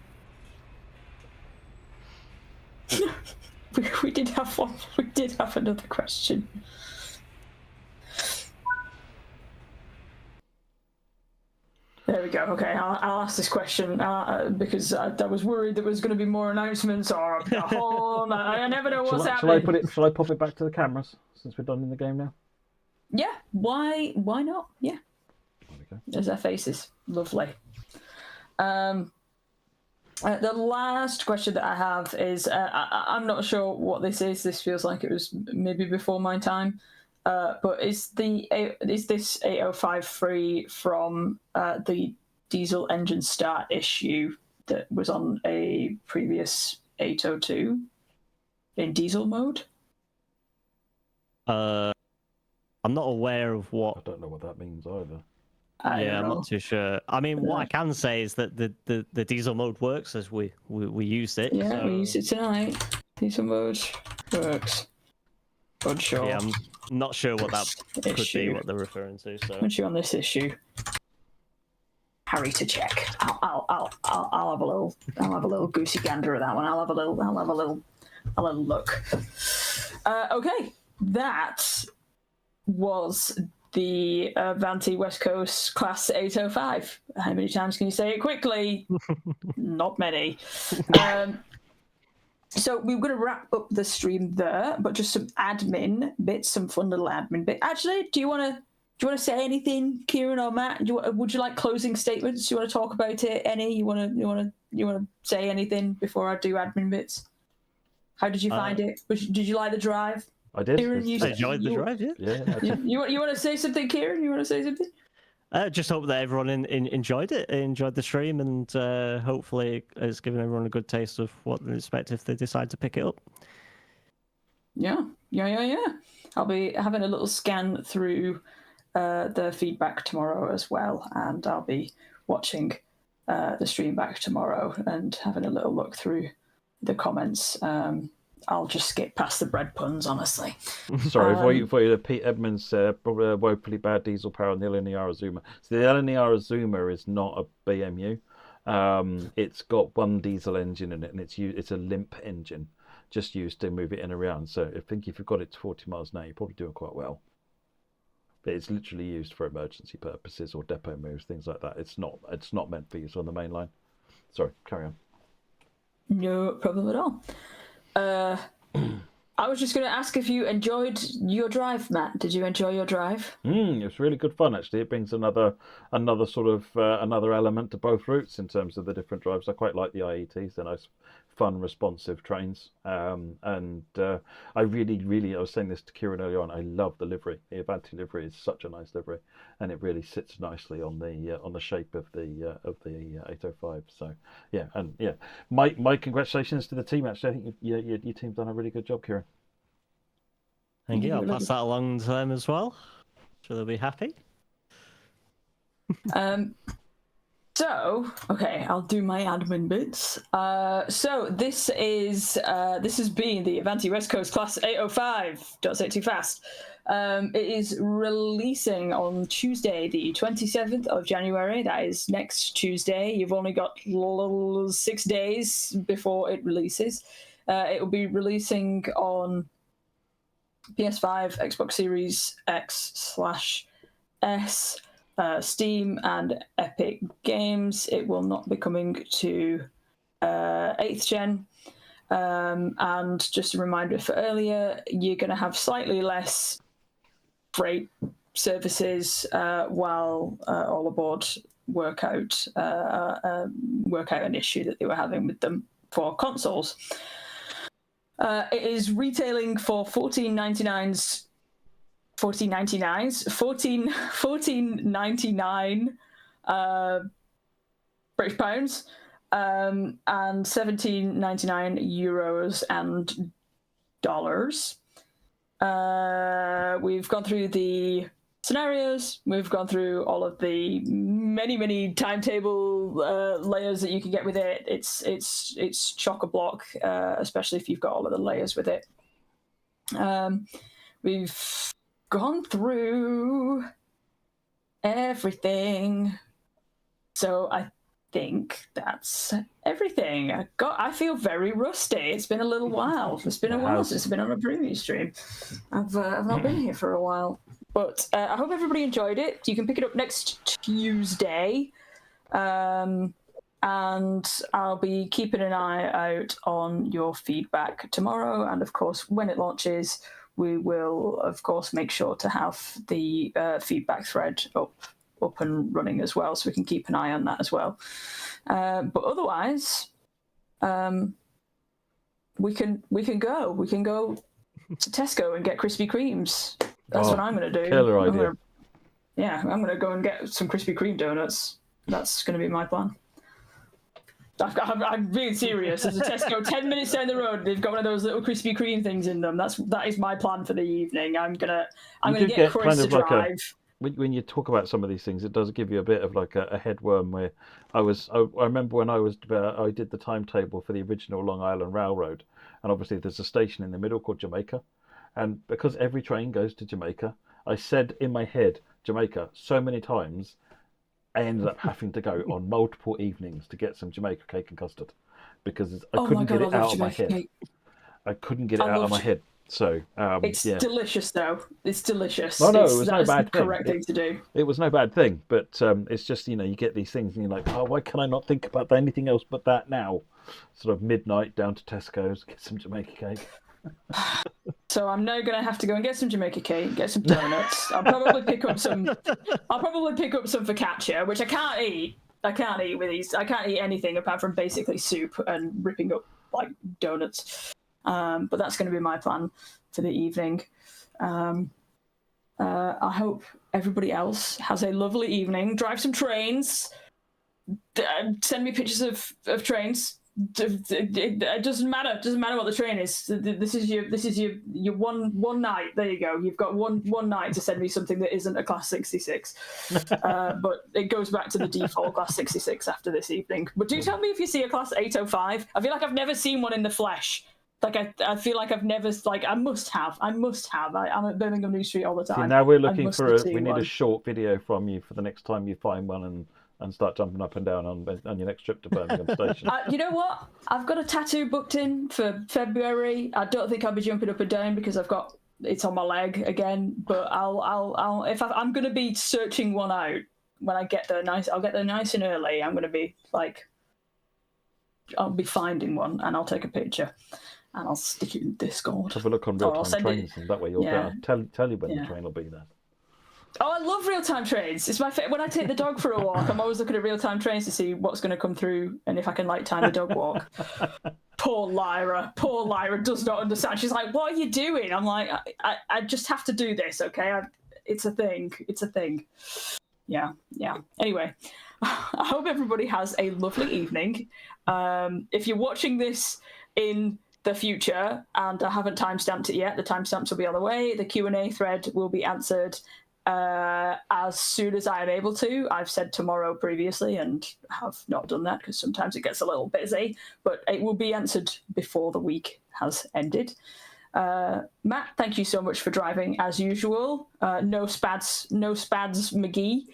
Speaker 1: we did have one. We did have another question. There we go. Okay, I'll ask this question because I was worried there was going to be more announcements or a whole. I never know what's happening.
Speaker 2: Shall I pop it back to the cameras since we're done in the game now?
Speaker 1: Yeah. Why not? Yeah.
Speaker 2: There we go.
Speaker 1: There's their faces. Lovely. The last question that I have is I'm not sure what this is. This feels like it was maybe before my time. But is this 805 free from the diesel engine start issue that was on a previous 802 in diesel mode?
Speaker 3: I'm not aware of what.
Speaker 2: I don't know what that means either.
Speaker 3: I'm not too sure. I mean, what I can say is that the diesel mode works as we used it.
Speaker 1: Yeah,
Speaker 3: so...
Speaker 1: we used it tonight. Diesel mode works. Good show.
Speaker 3: Yeah, I'm not sure what that could be, what they're referring to. So,
Speaker 1: once you're on this issue, Harry to check. I'll have a little goosey gander at that one. I'll have a little look. Okay, that was the Avanti West Coast Class 805. How many times can you say it quickly? Not many. So we're going to wrap up the stream there, but just some admin bits, some fun little admin bits. Actually, do you want to say anything, Kieran or Matt? Would you like closing statements? Do you want to talk about it? Any? You want to say anything before I do admin bits? How did you find it? Did you like the drive?
Speaker 2: I did.
Speaker 1: Kieran,
Speaker 3: I enjoyed the drive.
Speaker 2: Yeah.
Speaker 1: You want to say something, Kieran? You want to say something?
Speaker 3: Just hope that everyone enjoyed it, enjoyed the stream, and hopefully it's given everyone a good taste of what they expect if they decide to pick it up.
Speaker 1: Yeah. I'll be having a little scan through the feedback tomorrow as well, and I'll be watching the stream back tomorrow and having a little look through the comments. I'll just skip past the bread puns, honestly.
Speaker 2: Sorry, for you, Pete Edmonds said, woefully bad diesel power on the Linear Zoomer. So the Linear Zoomer is not a BMU. It's got one diesel engine in it, and it's a limp engine, just used to move it in and around. So I think if you've got it to 40 miles an hour, you're probably doing quite well. But it's literally used for emergency purposes or depot moves, things like that. It's not meant for use on the main line. Sorry, carry on.
Speaker 1: No problem at all. I was just going to ask if you enjoyed your drive, Matt. Did you enjoy your drive?
Speaker 2: It was really good fun, actually. It brings another sort of another element to both routes in terms of the different drives. I quite like the IETs. They're nice, fun, responsive trains. And I really, I was saying this to Kieran earlier on, I love the livery. The Avanti livery is such a nice livery, and it really sits nicely on the shape of the 805. So yeah, my congratulations to the team. Actually, I think your team's done a really good job, Kieran.
Speaker 3: Thank you. I'll pass that along to them as well. Sure they'll be happy.
Speaker 1: So, okay, I'll do my admin bits. So this has been the Avanti West Coast Class 805. Don't say it too fast. It is releasing on Tuesday, the 27th of January. That is next Tuesday. You've only got 6 days before it releases. It will be releasing on PS5, Xbox Series X/S, Steam, and Epic Games. It will not be coming to 8th gen. And just a reminder for earlier, you're going to have slightly less freight services while All Aboard work out an issue that they were having with them for consoles. It is retailing for $14.99 British pounds, and €17.99 euros and dollars. We've gone through the scenarios. We've gone through all of the many timetable layers that you can get with it. It's chock-a-block, especially if you've got all of the layers with it. We've gone through everything, so I think that's everything. I feel very rusty. It's been a little while. It's been a while since I've been on a previous stream. I've not been here for a while, but I hope everybody enjoyed it. You can pick it up next Tuesday, and I'll be keeping an eye out on your feedback tomorrow. And of course, when it launches, we will, of course, make sure to have the feedback thread up and running as well, so we can keep an eye on that as well. But otherwise, we can go to Tesco and get Krispy Kremes. That's what I'm going to do.
Speaker 2: Killer idea.
Speaker 1: I'm going to go and get some Krispy Kreme donuts. That's going to be my plan. I'm being serious. There's a Tesco 10 minutes down the road. They've got one of those little Krispy Kreme things in them. That is my plan for the evening. I'm gonna get Chris to drive.
Speaker 2: When you talk about some of these things, it does give you a bit of like a headworm. Where I remember when I did the timetable for the original Long Island Railroad, and obviously there's a station in the middle called Jamaica, and because every train goes to Jamaica, I said in my head Jamaica so many times, I ended up having to go on multiple evenings to get some Jamaica cake and custard because I couldn't get it out of my head. I couldn't get it out of my head. So
Speaker 1: it's delicious, though. It's delicious.
Speaker 2: No, it was no bad thing.
Speaker 1: Correct thing to do.
Speaker 2: It was no bad thing, but it's just you get these things and you're like, oh, why can I not think about anything else but that now? Sort of midnight down to Tesco's, get some Jamaica cake.
Speaker 1: So I'm now gonna have to go and get some Jamaica cake, get some donuts. I'll probably pick up some focaccia, which I can't eat. I can't eat with these. I can't eat anything apart from basically soup and ripping up like donuts. But that's going to be my plan for the evening. I hope everybody else has a lovely evening. Drive some trains. Send me pictures of trains. It doesn't matter. It doesn't matter what the train is. This is your one night. There you go. You've got one night to send me something that isn't a Class 66. But it goes back to the default Class 66 after this evening. But do tell me if you see a Class 805. I feel like I've never seen one in the flesh. Like I feel like I've never I must have. I'm at Birmingham New Street all the time.
Speaker 2: See, now we're looking for we need a short video from you for the next time you find one and start jumping up and down on your next trip to Birmingham Station.
Speaker 1: You know what? I've got a tattoo booked in for February. I don't think I'll be jumping up and down because it's on my leg again. But I'll if I'm going to be searching one out when I get there. I'll get there nice and early. I'm going to be I'll be finding one and I'll take a picture. And I'll stick it in Discord.
Speaker 2: Have a look on real-time trains, and that way you'll tell you when the train will be there.
Speaker 1: Oh, I love real-time trains. It's my favorite. When I take the dog for a walk, I'm always looking at real-time trains to see what's going to come through and if I can time the dog walk. Poor Lyra does not understand. She's like, "What are you doing?" I'm like, "I just have to do this, okay? It's a thing. It's a thing." Yeah. Anyway, I hope everybody has a lovely evening. If you're watching this in the future, and I haven't timestamped it yet. The timestamps will be on the way. The Q&A thread will be answered as soon as I am able to. I've said tomorrow previously and have not done that because sometimes it gets a little busy, but it will be answered before the week has ended. Matt, thank you so much for driving as usual. No spads McGee.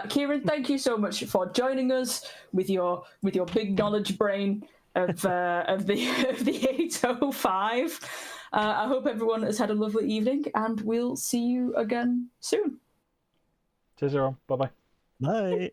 Speaker 1: Kieran, thank you so much for joining us with your big knowledge brain of the 805. I hope everyone has had a lovely evening, and we'll see you again soon.
Speaker 2: Cheers, everyone. Bye-bye.
Speaker 3: Bye.